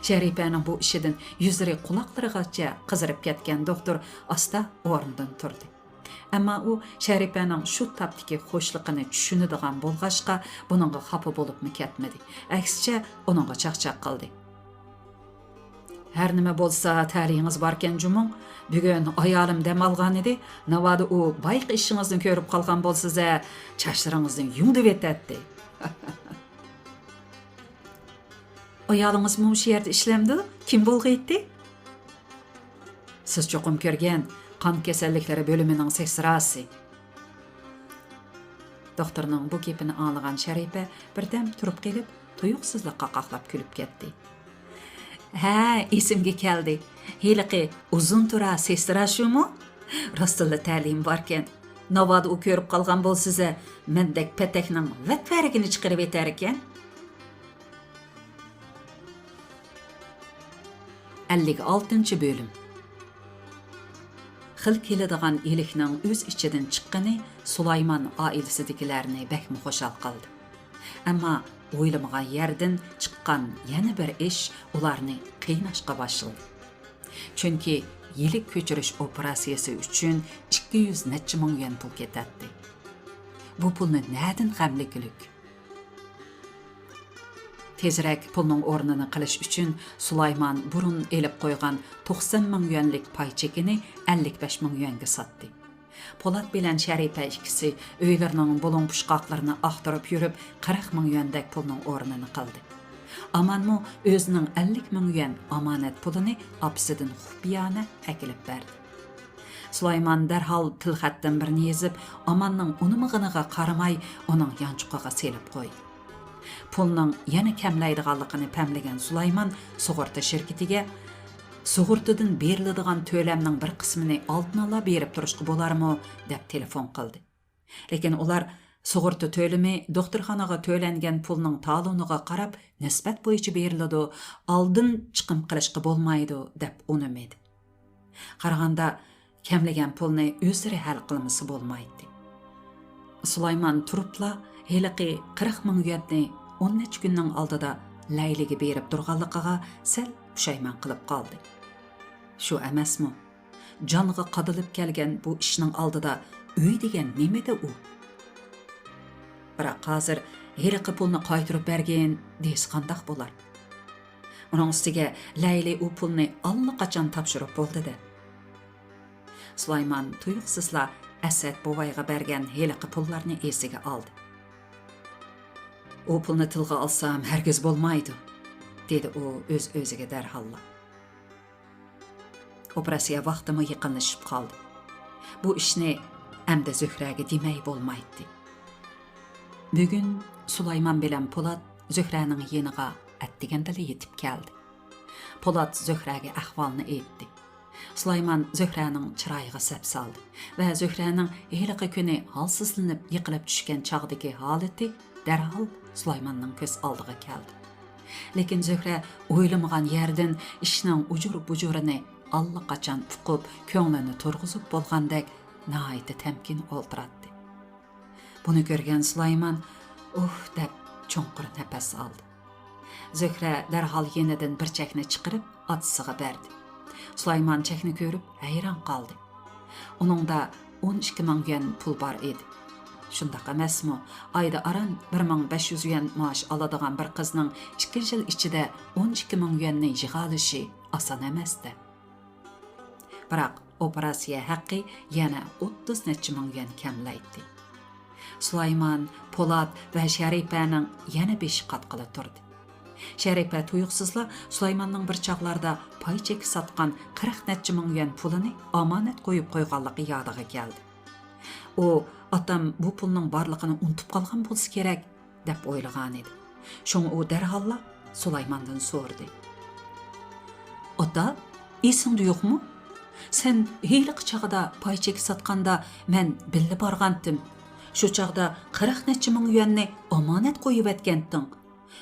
Sharipaning bu ishidan yuzlari quloqlarigacha qizirib ketgan doktor asta o'rnidan turdi. Ammo u Sharipaning shu tapdagi xo'shliqini tushunadigan bo'lg'ashqa buningga xafa bo'libmi ketmadi. Aksicha uningga chaqchaq qildi. Har nima bo'lsa, ta'lingiz borkan jumong, bugun ayolim dam olgan edi. Navoda u bayq ishingizni ko'rib qolgan bo'lsa, chashlaringizni yumdib etadi. Ayolingiz shu yerda ishlamdi? Kim bo'lg'aydi? Siz cho'qim ko'rgan qon kasalliklari bo'limining seksirasi. Doktorning bu gapini anglagan Sharipa birdan turib kelib, tuyuqsizlikqa qaqlab kulib ketdi. Ha, esimga keldi. Heliqi uzun tura sestra shumi? Rostilla ta'lim borkan, navoda u ko'rib qolgan bo'lsa, mendek patakning vatvarigini chiqarib etar ekan. 56 bölüm. Xil keladigan elikning o'z ichidan chiqqani Sulayman oilasidagilarni bakmi xo'shal qildi. Ammo o'ylamagan yerdan chiqqan yana bir ish ularni qiynashga boshladi. Chunki yelik ko'chirish operatsiyasi uchun 200 necha ming yuan pul ketadi. Bu pulni nereden g'amlikilik? Tezrak pulning o'rnini qilish uchun Sulayman burun elib qo'ygan 90 ming yuanlik pay chekini 55 ming yuanga sotdi. Po'lat bilan Sharipa ikkisi uylarining bulun pushqoqlarini axtarib yurib 40 ming yuandak pulning o'rnini qildi. Amanmu o'zining 50 ming yuan omonat pulini opsidan xufiyona akilib berdi. Sulaymon darhol tilxatdan birini yezib, Amanning unimig'iniga qaramay, uning yanchuqiga selib qo'ydi. Pulning yana kamlaydiganligini pamlagan Sulaymon sug'urta shirkatiga sug'urtadan beriladigan to'lamning bir qismini oldin ola berib turishga bo'larmi deb telefon qildi. Lekin ular sug'urta to'limi doktorxonaga to'langan pulning taloniga qarab nisbat bo'yicha beriladi, oldin chiqim qilishga bo'lmaydi deb unamadi. Qaraganda kamlagan pulni o'zlari hal qilmasi bo'lmaydi. Sulaymon turibla heliqi 40 ming yuanni 10 necha kunning oldida Layliga berib turganligiga sal pushaymon qilib qoldi. Shu emasmi? Jonga qadilib kelgan bu ishning oldida uy degan nimada u? Biroq hozir heliqi pulni qaytirib bergan deyish qandoq bo'lar? Uning ustiga Layli u pulni allaqachon topshirib bo'ldi-da. Sulaymon tuyuqsizla Asad bovayga bergan heliqi pullarni esiga oldi. U pulni tilga olsam hargiz bo'lmaydi, dedi u o'z-o'ziga darhol. Operatsiya vaqtimi yaqinlashib qoldi. Bu ishni endi Zuhraga demay bo'lmaydi. Bugun Sulaymon bilan Po'lat Zuhraning yeniga atdigandala yetib keldi. Po'lat Zuhraga ahvolni aytdi. Sulaymon Zuhraning chiroyiga sap soldi va Zuhraning heliqi kuni holsizlanib yiqilib tushgan chog'dagi holati darhol Sulaymonning ko'z oldiga keldi. Lekin Zuhra o'ylamagan yerdan ishning ujur-bujurini allaqachon uqib, ko'nglini turg'izib bo'lgandek nihoyat tamkin o'ltiratdi. Buni ko'rgan Sulaymon deb cho'nqir nafas oldi. Zuhra darhol yenidan bir chakni chiqarib otasiga berdi. Sulaymon chakni ko'rib hayron qoldi. Uningda 12 ming yuan pul bor edi. Shundaq emasmi? Oyda aran 1500 yuan maosh oladigan bir qizning 2 yil ichida 12 ming yuanni yig'alishi oson emasdi. Biroq operatsiya haqqi yana 30 necha ming yuan kamlaydi. Sulaymon, Po'lat va Sharipaning yana 5 qatqili turdi. Sharipa tuyuqsizla Sulaymonning bir chaqlarda pay chek sotgan 40 necha ming yuan pulini omonat qo'yib qo'yganligi yodiga keldi. U otam bu pulning borligini unutib qolgan bo'lsa kerak deb o'ylagan edi. Shunga u darhol Sulaymondan so'radi. "Ota, esingda yo'qmi? Sen hiyliq chaqida pay chek sotganda men billa borgandim. Shu chaqda 40 necha ming yuanni omonat qo'yib etganding.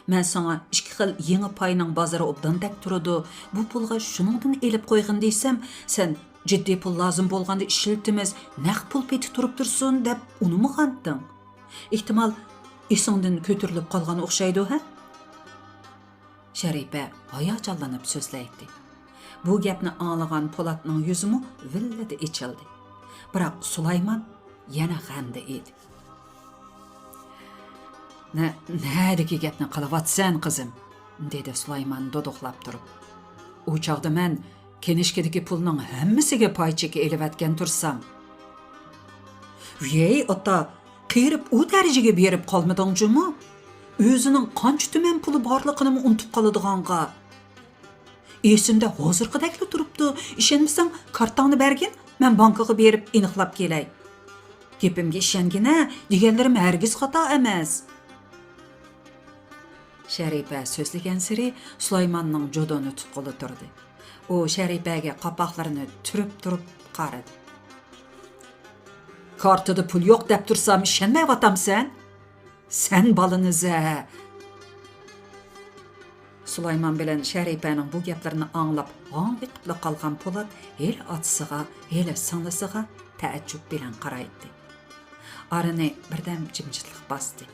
Men sana 2 xil yangi payning bozori obdan deb turadi. Bu pulga shuningdan elib qo'ygin desam, sen jiddiy pul lozim bo'lganda ishlatimiz, naq pul peti turib tursin deb unumaganding. Ehtimol esingdan ko'tarilib qolgan o'xshaydi, ha?" Sharipa hayajonlanib so'zlaydi. Bu gapni anglagan Po'latning yuzimi villada ichildi. Biroq Sulaymon yana g'amda edi. "Nədiki gapni qilyapsan, qizim?" dedi Sulaymon dodoqlab turib. "U chaqda men kenishkadagi pulning hammasiga pay cheki elib atgan tursam." "Ey ota, qirib u darajaga berib qolmadingmi? O'zining qancha tuman puli borligini unutib qoladiganqa. Esimda hozirgidekli turibdi. Ishonmasang, kartangni bergin, men bankaga berib aniqlab kelay. Gapimga ishongina, deganlarim hargiz xato emas." Sharipa so'zlagan siri Sulaymonning jodoni tutquli turdi. U Sharipaga qapoqlarini turib qaradi. "Kartada pul yo'q deb tursam ishonmayapamsan? Sen baliniza." Sulaymon bilan Sharipaning bu gaplarini anglab, g'ong'itib qolgan Po'lat hel otasiga, hel singlisiga taajjub bilan qaraydi. Arini birdam jimjitlik bosdi.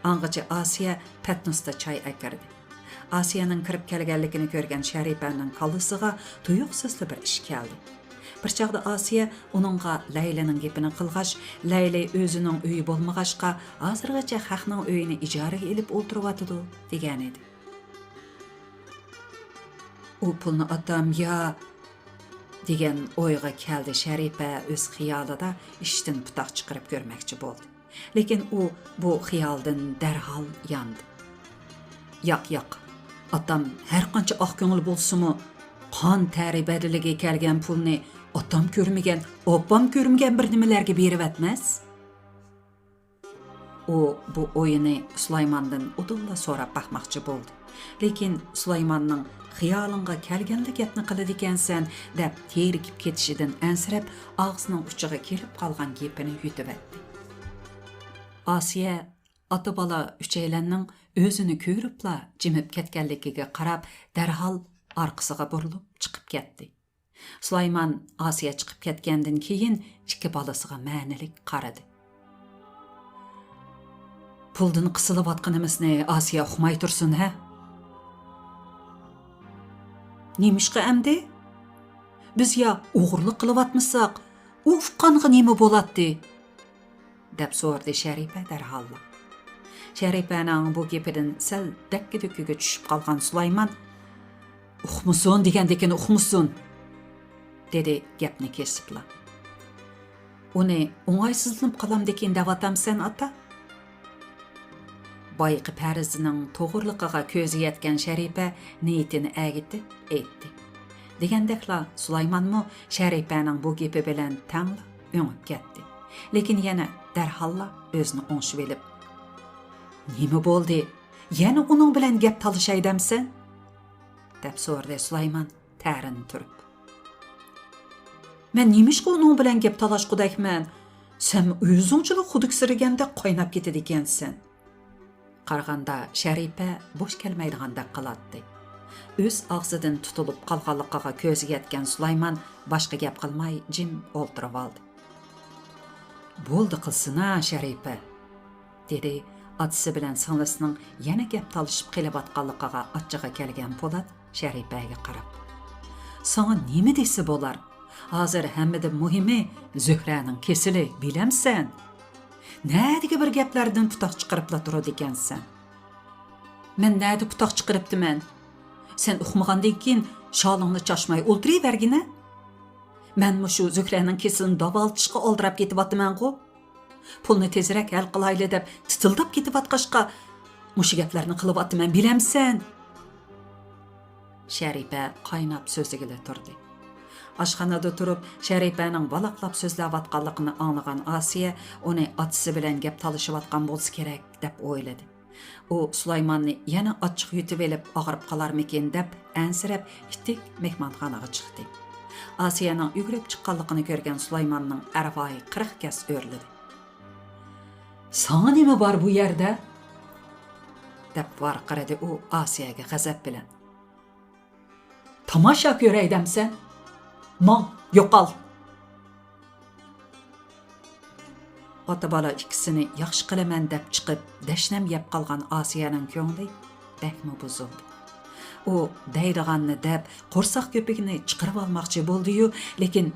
Angacha Asiya patnosda choy akardi. Asiyaning kirib kelganligini ko'rgan Sharipaning qallisiga tuyuqsizli bir ish keldi. Bir chaqda Asiya uningga Laylining gapini qilg'ash, Layli o'zining uyi bo'lmag'ashqa hozirgacha haqning uyini ijaraga olib o'tiryotdi degan edi. "U pulni otam ya" degan o'yga keldi Sharipa o'z xiyolida ishdan putoq chiqarib ko'rmoqchi bo'ldi. Lekin u bu xiyoldan darhol yondi. Yo'q. Otam har qancha oq ko'ngil bo'lsa-mu, qon taribadiligiga kelgan pulni otam ko'rmagan, opam ko'rmagan bir nimalarga berib atmas. U bu o'yini Sulaymondan udumla so'rab baxmoqchi bo'ldi. Lekin Sulaymonning xiyolingga kelganli gapni qiladi ekansan deb terikib ketishidan ansirab, og'zining uchiga kelib qolgan gapini yutibdi. Asiya ota bola uchaylanning o'zini ko'ribla jimib ketganligiga qarab, darhol orqasiga burilib chiqib ketdi. Sulaymon Asiya chiqib ketgandan keyin ikki bolasiga ma'nilik qaradi. Puldan qisilib atqanimizni Asiya uqmay tursin, ha? Nemishqa amdi? Biz ya o'g'irlik qilib atmasak, u uqqanға nima bo'ladi? deb so'radi Sharipa darhol. Sharipaning bu gapidan sal dakki-dukkiga tushib qolgan Sulaymon uqmusun degandekin uqmusun dedi gapni kesibla. Uni o'ng'aysizlanib qolamdekin deb atamsan ota? Bayqi parizining to'g'riligiga ko'zi yetgan Sharipa niyatini agitib aytdi. Degandekla Sulaymonmi Sharipaning bu gapi bilan tanglab o'ngib ketdi. Lekin yana darhalla o'zini o'ngishib olib, "Nima bo'ldi? Yana uning bilan gap talashaydamsan?" deb so'radi Sulaymon tarin turib. "Men nimishqa uning bilan gap talashqudakman? Sen o'zingchilik xuduksiriganda qaynab ketadi ekansan." Qaraganda Sharipa bo'sh kelmaydigandek qilatdi. O'z og'zidan tutilib qolganligiga ko'zi yetgan Sulaymon boshqa gap qilmay jim o'ltirib oldi. "Bo'ldi qilsin-a, Sharipa", dedi otasi bilan singlisining yana gap talashib qilayotganligiga achchig'i kelgan Po'lat Sharipaga qarab. "Sana nima desa bo'lar? Hozir hammadan muhimi Zuhraning kesili, bilamsan? Nadiga bir gaplardan putoq chiqaribla turadi ekansan." "Men nadi putoq chiqaribdiman? Sen uqmagandan keyin sholingni chashmay o'ltiravergina. Men shu Zuhraning kesilini davoltishga oldirab ketyapman-ku. Pulni tezroq hal qilayli deb titildab ketyapqashqa mushu gaplarni qilyapman, bilamsan?" Sharipa qaynab so'ziga turdi. Oshxonada turib Sharipaning balaqlab so'zlayotganligini anglagan Asiya uni otasi bilan gap talashayotgan bo'lsa kerak deb o'yladi. U Sulaymonni yana ochiq yutib olib og'rib qolarmikin deb ansirab itik mehmonxonaga chiqdi. Asiyaning yugurib chiqqanligini ko'rgan Sulaymonning arvoyi 40 kas o'rladi. "Sana nima bor bu yerda?" deb varqiradi u Asiyaga g'azab bilan. "Tomosha ko'raydamsan? Mon, yo'qol." Ota bola ikkisini yaxshi qilaman deb chiqib, dashnam yeb qolgan Asiyaning ko'ngli bakmi buzildi. U daydiganni deb qo'rsoq ko'pigini chiqarib olmoqchi bo'ldi-yu, lekin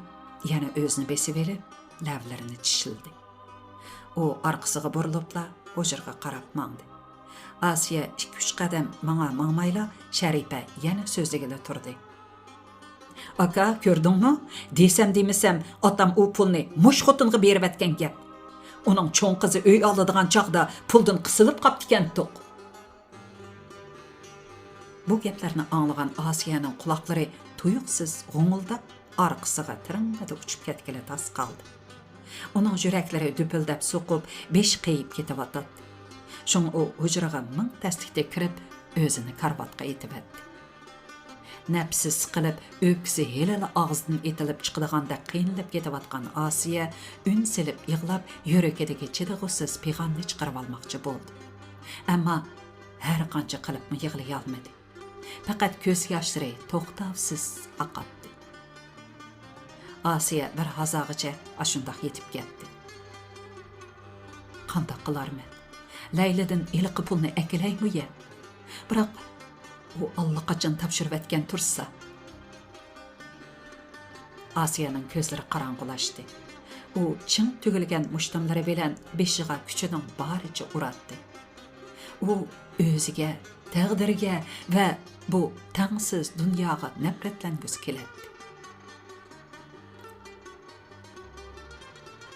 yana o'zini besib olib, lavlarini tishildi. U orqasiga burilibla hujraga qarab mangdi. Asiya 2-3 qadam mangmayla Sharipa yana so'ziga turdi. "Aka, ko'rdingmi? Desam demasam, otam u pulni mush xotinga berib atgan gap. Uning cho'ng qizi uy oladigan chaqda puldan qisilib qopti ekan to'q." Bu gaplarni anglagan Asiyaning quloqlari tuyuqsiz g'ung'ildab orqasiga tiringada uchib ketgili tas qoldi. Uning yuraklari dupildab so'qib, besh qiyib ketyapti. Shung u hujraga ming tasdiqda kirib, o'zini karvatga etibdi. Nafsi siqilib, o'kisi helali og'zidan etilib chiqadiganda qiynalib ketayotgan Asiya un silib yig'lab, yurakidagi chidag'usiz pig'onni chiqarib olmoqchi bo'ldi. Ammo har qancha qilib yig'lay olmadi. Faqat ko'z yoshlari to'xtovsiz oqatdi. Asiya bir hazog'icha ashundoq yetib ketdi. "Qanday qilarman? Layladan iliqi pulni akilaymi-ya? Biroq u allaqachon topshirib atgan tursa." Asiyaning ko'zlari qorong'ulashdi. U ching tugilgan mushtamlari bilan beshiga kuchining boricha uratdi. U o'ziga, taqdiriga va bu tangsiz dunyoga nafratlangisi keladi.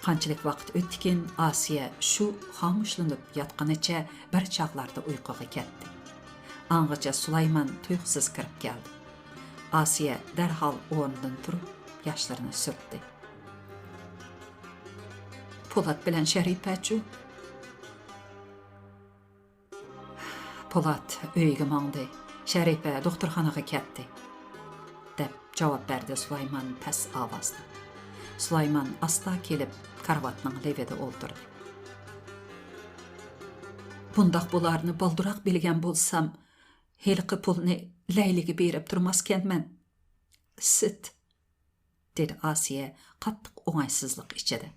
Qanchalik vaqt o'tdikin Asiya shu xomushlanib yotganicha bir chaqlarda uyquga ketdi. Angacha Sulaymon tuyuqsiz kirib keldi. Asiya darhol o'rnidan turib yaşlarını sürttü. Polat bilen Şeripeçü? Polat öýge maňdy. Şeripe doktorhanaga ketdi. Dep jogap berdi Sulayman pes awazda. Sulayman asta kelip karvatnyň lewede olturdy. Bundak bularını baldurak bilgen bolsam, helqi pulni Leyliге berip durmaskenmen. Sit, dedi Asiye qattiq oňaýsyzlyk içede.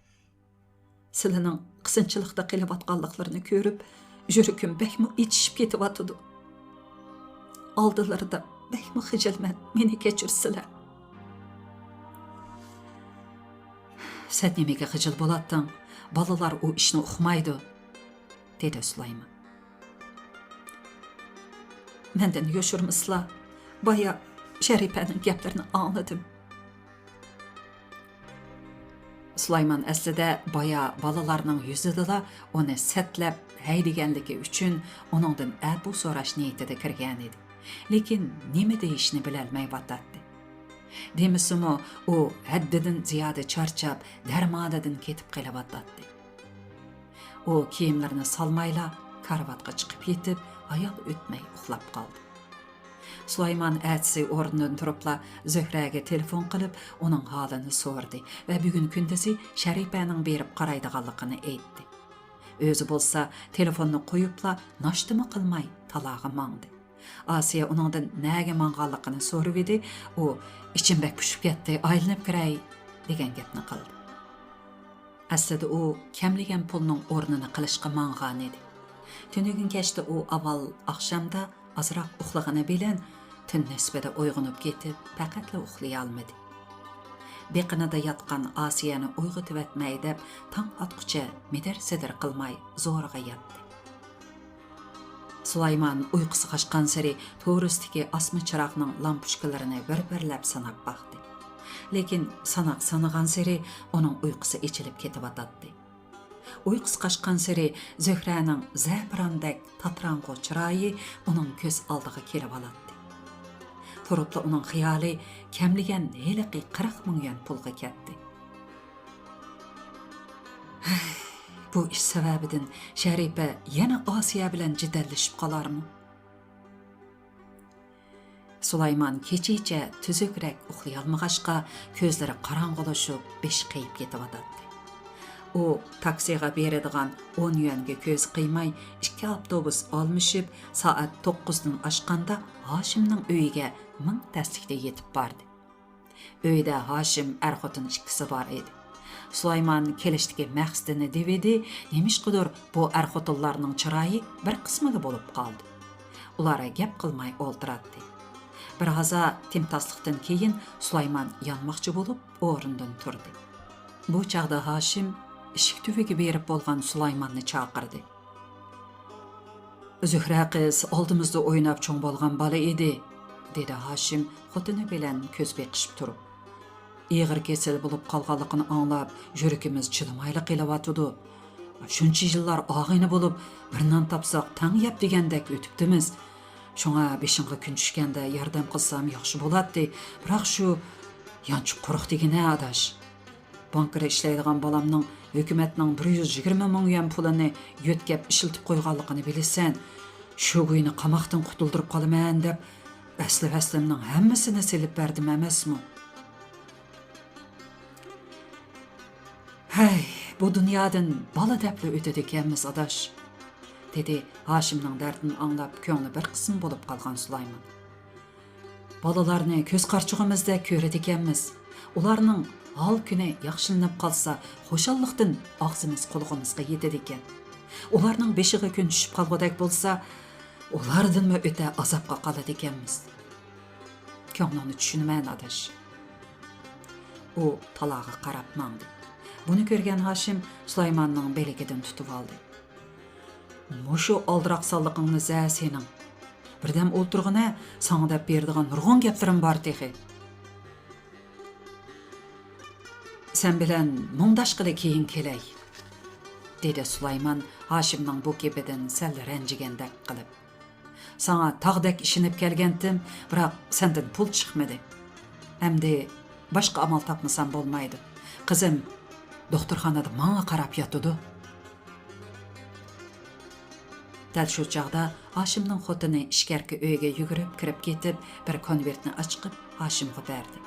Silinin qısınçılıqda qilip atqanlıqlarını görüp, jürüküm bekmi içişip ketip atıdı. Aldıları da bekmi hıcılmen meni geçirsiler. Sen nemege hıcıl bolatdın, balalar o işini uqmaydı, dedi Sulayman. Menden yoşurmısla, baya Şeripe'nin geplerini anladım. Sulayman əslində baya balalarının yüzüdüla onu sətlep heydigenligi üçün onundan bu soraş niyetide kirgen idi. Lekin neme deyişini bilelmey batatdı. Demisimi o həddidin ziyade çarçap, dermadadın ketip qile batatdı. O kiyimlerini salmayla karvatga çıkıp yetip, ayal ötmey uxlap kaldı. Sulayman ätsi ornundan turupla Zöhrege telefon qılıp onun halını sordu ve bugün kündesi Şeripe'nin berip qaraydıqallıqını eýtdi. Özü bolsa telefonunu koyupla naştımı qılmay talağı maňdy. Asiye onundan näge maňgallyqyny sorup edi, o içim bek püşüp ketdi, aýlanyp giräý degen gepni qıldy. Aslida o kemligen pulnyň ornuny qilishqa maňgan edi. Tünügün keçdi o aval akşamda azırak uxlagany bilen tün nesbede oygunup getip paqatla uxlay almady. Beqinada yatqan Asiyany uýgutyp etmäý dep taň atqıça meder-seder qılmay zorga yatdy. Sulayman uyqusu qaçqan seri toğrustiki asma çıraqnyň lampuçkalaryny bir-birlep sanap baxdy. Lekin sanak sanagan seri onun uyqusu içilip ketip atatdy. Uyqusu qaçqan seri Zöhräniň zäpirandek tatrango çyraýy onun köz aldyga kelip alatdy. Turupla onun hiyaly kemligen heliqi 40 000 ýan pulga ketdi. Bu iş sebäbidin Şeripe yana Asiye bilen jidelleşip qalarmy? Sulayman keçiçe tüzükrek uxlayalmagaçqa közleri qarangylaşyp beş qeyip ketip atatdy. O taksiga beredigan 10 ýönge köz qıymay 2 avtobus almışyp saat 9-dan aşqanda Haşimniň öýüge 1000 täslikde yetip bardy. Öýde Haşim erhotun ikisi bar edi. Sulayman kelişdiki məqsidini debedi, nemişqidir bu erhotullarning çyraýy bir qismiga bolup qaldy. Ulara gep qılmay olturatdy. Bir haza timtaslykdan keyin Sulayman yanmakçı bolup orundan turdy. Bu çağda Haşim işik tüvegi berip bolgan Sulaymanny çaqırdy. Zöhrä kız aldymyzda oýnap çoň bolgan bala edi, dedi Haşim xotuny bilen köz beqişip turup. Eğir kesel bulup qalganlygyny anlap, jürükimiz çylymaýly qelawatydy. Şunçy ýyllar agyny bolup, bir nan tapsak taň ýap degendek ötüpdimiz. Şoňa 5-nji gün düşkende ýardam kılsam ýaxşy bolatdy, birak şu ýançy guruk degine adaş. Bankara işleýdigan balamnyň hökümetniň 120 000 ýan pulyny ýötkep işiltip goýganlygyny bilsen, şu güýni qamakdan gutuldurup galyman dep, äsli-äslimniň hemmisini silip berdim emesmi? Hey, bu dünýäden bala depli ötedi ekenmiz adaş, dedi Haşimniň derdini anlap köňlü bir kısım bolup kalgan Sulayman. Balalarny köz qarçygymyzda köret ekenmiz. Ularnyň hal küne ýaxşylanyp kalsa, hoşallykdan agzymyz kulugymyzga ýetedi eken. Ularnyň beşigi gün düşüp kalgadak bolsa, ulardanmy öte azapga kalady ekenmiz. Köňlüni düşünmän adaş. O talaga qarap maňdy. Bunu görgen Haşim Sulaymanyň beligiden tutup aldy. Muşu aldyraqsallygyňy zä seniň. Birdem olturgyna saňa dep berdigan nurgun geplerim bar tehi. Sen bilen muňdaşkyly keyin keley, dedi Sulayman Haşimniň bu gepeden sel renjigendek qılıp. Saňa tagdek işinip kelgendim, birak senden pul çykmady. Hemde Başqa amal tapmasam bolmaydı. Qızım, doktorxanada manga qarap yatıdı. Dәл şu çağda Haşimning xotini ishkarki uyga yugurib kirib ketib, bir konvertni ochib Haşimga berdi.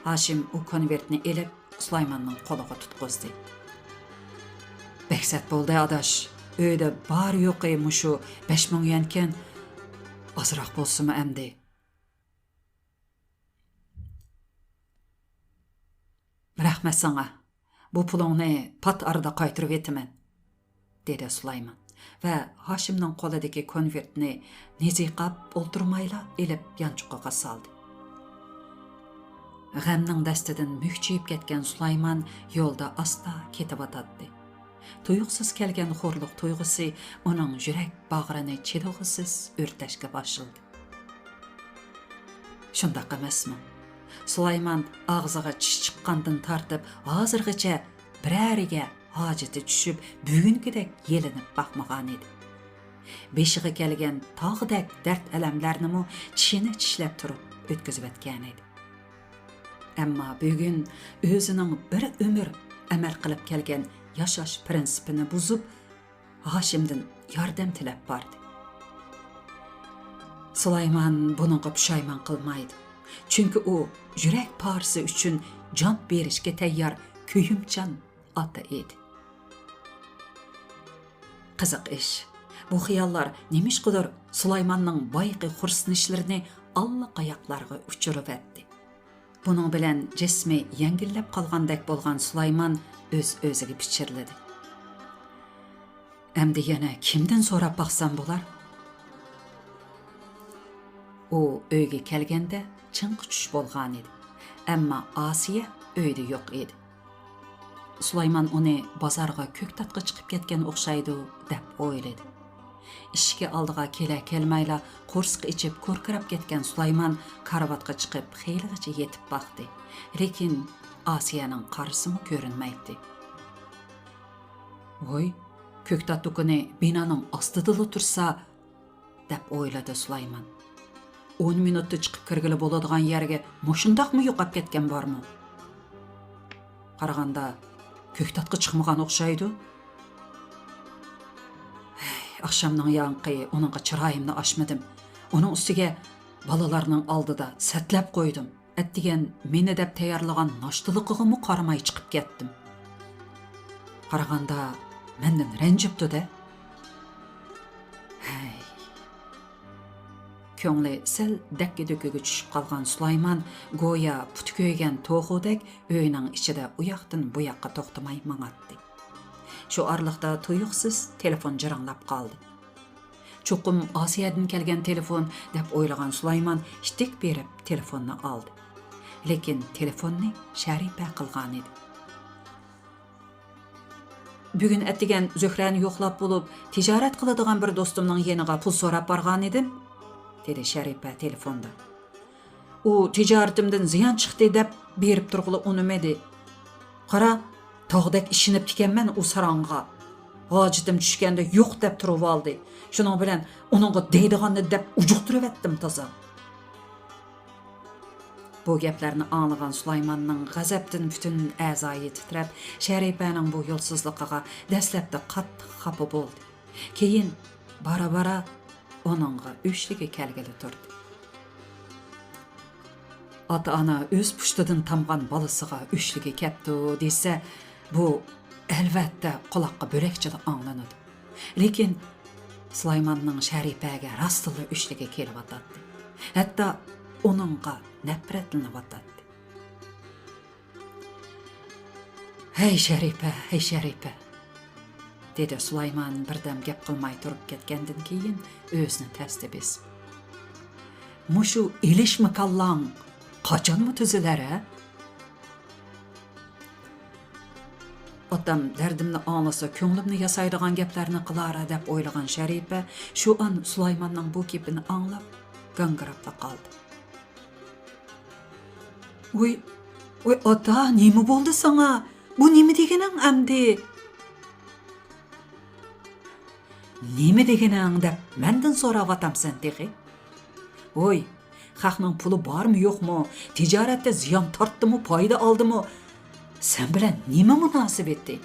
Haşim u konvertni elib Sulaymanning qo'liga tutqizdi. Beksat bo'ldi adaş. Uyda bar yo'qi mushu 5000 yuanken azroq bo'lsimi endi. Rahmat sana. Bu pulingni pat arada qaytirib etaman, dedi Sulayman. Va Haşimning qo'lidagi konvertni neziqab o'ltirmayla elib yanchuqqa soldi. G'amning dastidan mükchiyib ketgan Sulayman yo'lda asta ketib o'tadi. Tuyuqsiz kelgan xo'rliq tuyg'usi uning yurak bag'rini chidog'isiz o'rtashga boshladi. Shundoq emasmi? Sulayman og'ziga tish chiqqandan tortib, hozirgacha birariga hojati tushib, bugungidek yelinib boqmagan edi. Beshiga kelgan tog'dak dard alamlarni tishini tishlab turib o'tkazib o'tgan edi. Ammo bugun o'zining bir umr amal qilib kelgan yashash prinsipini buzib, Haşimdan yordam tilab bordi. Sulayman buningga pushaymon qilmaydi. Chunki u yurak parisi uchun jon berishga tayyor kuyimchan ota edi. Qiziq ish. Bu xiyollar nemishqidir Sulaymanning boyqi xursnishlarini allaqayoqlarga uchirib etdi. Buning bilan jismi yengillab qolgandek bo'lgan Sulayman o'z-o'ziga pichirladi. Endi yana kimdan so'rab baqsam bo'lar? U uyga kelganda chinqi tush bo'lgan edi. Ammo Asiya uyda yo'q edi. Sulayman uni bozorga ko'ktatga chiqib ketgan o'xshaydi deb o'yladi. Ishga oldiga kelmayla qo'rsqi ichib ko'rkirab ketgan Sulayman karvatga chiqib xeyligacha yetib baqdi. Lekin Asiyaning qarisimi ko'rinmaydi. Voy, ko'ktat do'koni binoning ostida tursa deb o'yladi Sulayman. 10 minutda chiqib kirgili bo'ladigan yerga mushundaqmi yo'qab ketgan bormi? Qaraganda ko'ktatga chiqmagan o'xshaydi. Akşamdan yanqi onunğa chiroyimni ochmadim. Uning ustiga balalarning oldida satlab qo'ydim. Atdigan meni deb tayyorlagan noshtaligimni qaramay chiqib ketdim. Qaraganda mendan ranjibdi-da. Ko'ngli sal dakki-dukkiga tushib qolgan Sulayman go'yo puti ko'ygan to'g'udek uyning ichida u yoqdan bu yoqqa to'xtamay mang'atdi. Shu orliqda tuyuqsiz telefon jiranglab qoldi. Cho'qim Osiyadan kelgan telefon deb o'ylagan Sulayman ishtik berib telefonni oldi. Lekin telefonni Sharipa qilgan edi. Bugun atdigan Zuhrani yo'qlab bo'lib, tijorat qiladigan bir do'stimning yeniga pul so'rab borgan edim, dedi Sharipa telefonda. U tijoratimdan ziyon chiqdi deb berib turg'ili unimedi. Qara, tog'dak ishinib tikanman u saronga. Hojitim tushganda yo'q deb turib oldi. Shuning bilan uningga deydiganni deb ujuqtirib etdim toza. Bu gaplarni anglagan Sulaymanning g'azabdan butun a'zoyi titrab, Sharipaning bu yo'lsizligiga dastlabda qattiq xafa bo'ldi. Keyin bara-bara onunğa üçlüge kelgeli turdi. Ata-ana öz pushtidan tamgan balasiga üçlüge kepti desa, bu albatta quloqqa bo'lakchida anglanadi. Lekin Sulaymanning Sharipaga rostila üçlüge kelib atadi. Hatto onunğa nafratlanib atadi. Hey Sharipa, dedi Sulayman birdam gap qilmay turib ketgandan keyin o'zini tasdi besib. Mushu ilishmi kallang qachonmi tuzilar a? Otam dardimni anglasa ko'nglimni yasaydigan gaplarni qilar deb o'ylagan Sharipa shu an Sulaymanning bu gapini anglab gangirab qoldi. Voy ota, nima bo'ldi sana? Bu nima deganing amdi? Nima deganing deb mendan so'rab otamsan degi. Voy, Xalqning puli bormi, yo'qmi? Tijoratda ziyon tortdimi, foyda oldimi? Sen bilan nima munosabatdi?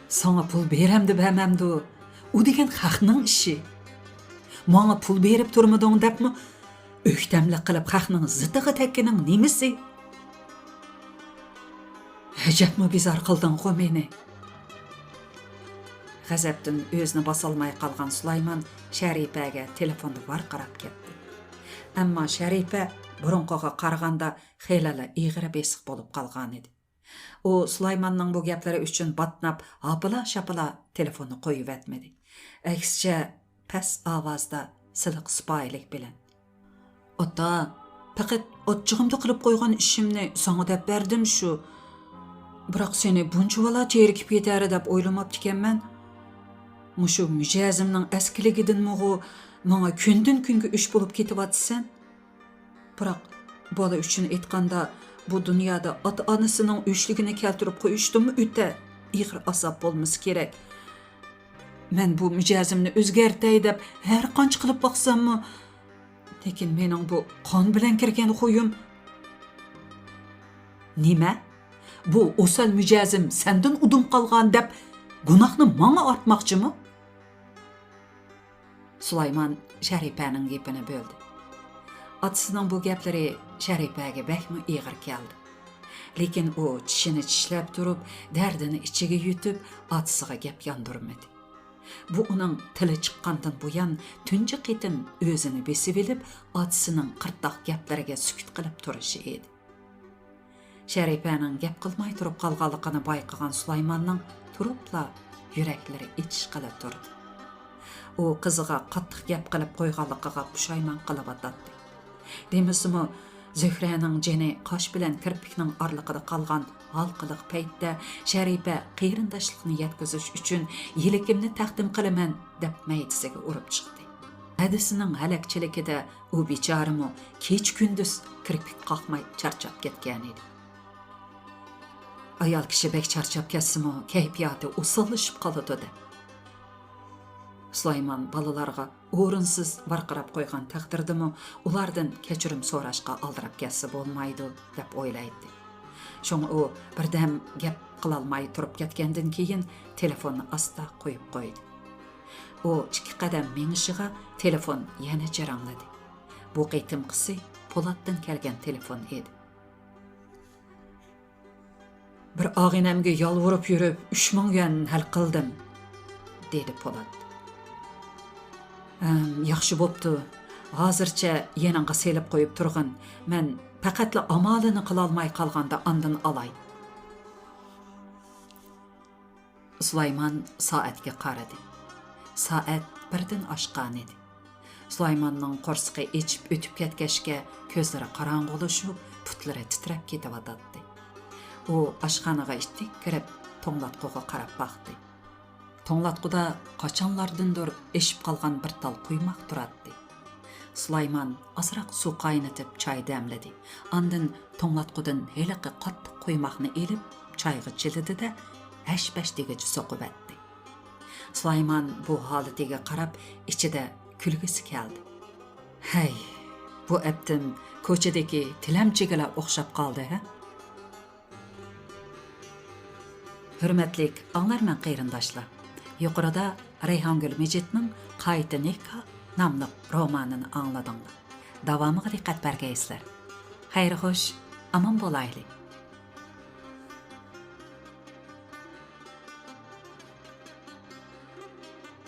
Sana pul beramdi, bermamdi? U degan xalqning ishi. Menga pul berib turmading debmi? O'ktamlik qilib xalqning zidiga tekkining nimasi? Ajabmi bizar qilding-ku meni. G'azabdan o'zini bosolmay qolgan Sulaymon Sharipaga telefonda varqirab ketdi. Ammo Sharipa burunqiga qaraganda xelala ig'ira besiq bo'lib qolgan edi. U Sulaymonning bu gaplari uchun batnab, apila-shapila telefonni qo'yib etmedi. Aksicha past ovozda siliq sipoyilik bilan: "Ota, faqat ochchig'imda qilib qo'ygan ishimni senga deb berdim shu. Biroq seni bunchavala jerikib ketar deb o'ylamabdi ekanman. Mushu mijozimning askiligidan mo'g'u menga kundan kunga ish bo'lib ketyapsan. Biroq bola uchun aytganda bu dunyoda ota-onasining o'shligini keltirib qo'yishdimi o'ta ig'ir azob bo'lmasi kerak. Men bu mijozimni o'zgartay deb har qancha qilib boqsammi, lekin mening bu qon bilan kirgan xo'yim. Nima? Bu o'sal mijozim sendan udum qolgan deb gunohni menga ortmoqchimi?" Sulaymon Sharipaning gapini bo'ldi. Otasining bu gaplari Sharipaga bakmi ig'ir keldi. Lekin u tishini tishlab turib, dardini ichiga yutib, otasiga gap yondirmadi. Bu uning tili chiqqandan buyon tunji qitim o'zini besib olib, otasining qirtoq gaplariga sukut qilib turishi edi. Sharipaning gap qilmay turib qolganligini bayqagan Sulaymonning turibla yuraklari ichish qilib turdi. U qiziga qattiq gap qilib qo'yganligiga pushaymon qilib atadi. Demisimi, Zuhraning jeni qosh bilan kirpikning orliqida qolgan halqiliq paytda Sharipa qiyrindoshlikni yetkazish uchun yelakimni taqdim qilaman deb maydisiga urib chiqdi. Hadisining halakchiligida u bechorami kech kunduz kirpik qoqmay charchab ketgan edi. Ayol kishi bek charchab ketsimi, kayfiyati usullashib qoladi. Sulaymon balalarga o'rinsiz varqirab qo'ygan taqdirdimi, ulardan kechirim so'rashga aldirab ketsa bo'lmaydi deb o'ylaydi. Shunga u birdam gap qilolmay turib ketgandan keyin telefonni asta qo'yib qo'ydi. U 2 qadam menishiga telefon yana jarangladi. Bu qitimqisi Po'latdan kelgan telefon edi. "Bir og'inamga yolvorib yurib 3000 yuan hal qildim", dedi Po'lat. "Yaxshi bo'pti. Hozircha yanangga selib qo'yib turg'in. Men faqatla amalini qila olmay qolganda andin olay." Sulaymon soatga qaradi. Soat 1dan oshgan edi. Sulaymonning qo'rsiqi echib o'tib ketgachga ko'zlari qorong'ulashib, putlari titrab ketyapti. U oshxonaga ittik kirib, to'nglatquga qarab baqdi. To'nglatquda qachonlardandir eshib qolgan bir tal quymoq turadi. Sulaymon azroq suv qaynatib choy damladi. Ondan to'nglatqudan heliqi qattiq quymoqni elib choyga chilidi-da, hash-bash degacha so'qib etdi. Sulaymon bu holatiga qarab ichida kulgisi keldi. "Hay, bu abdim ko'chadagi tilamchigalar o'xshab qoldi, ha?" Hürmetlik anlarman qeyrindoshlar. Yuqorida Rayhongul Mejitning Qayta Nikah nomli romanini angladinglar. Davomiga diqqat bergaysizlar. Xayr xo'sh, omon bo'laylik.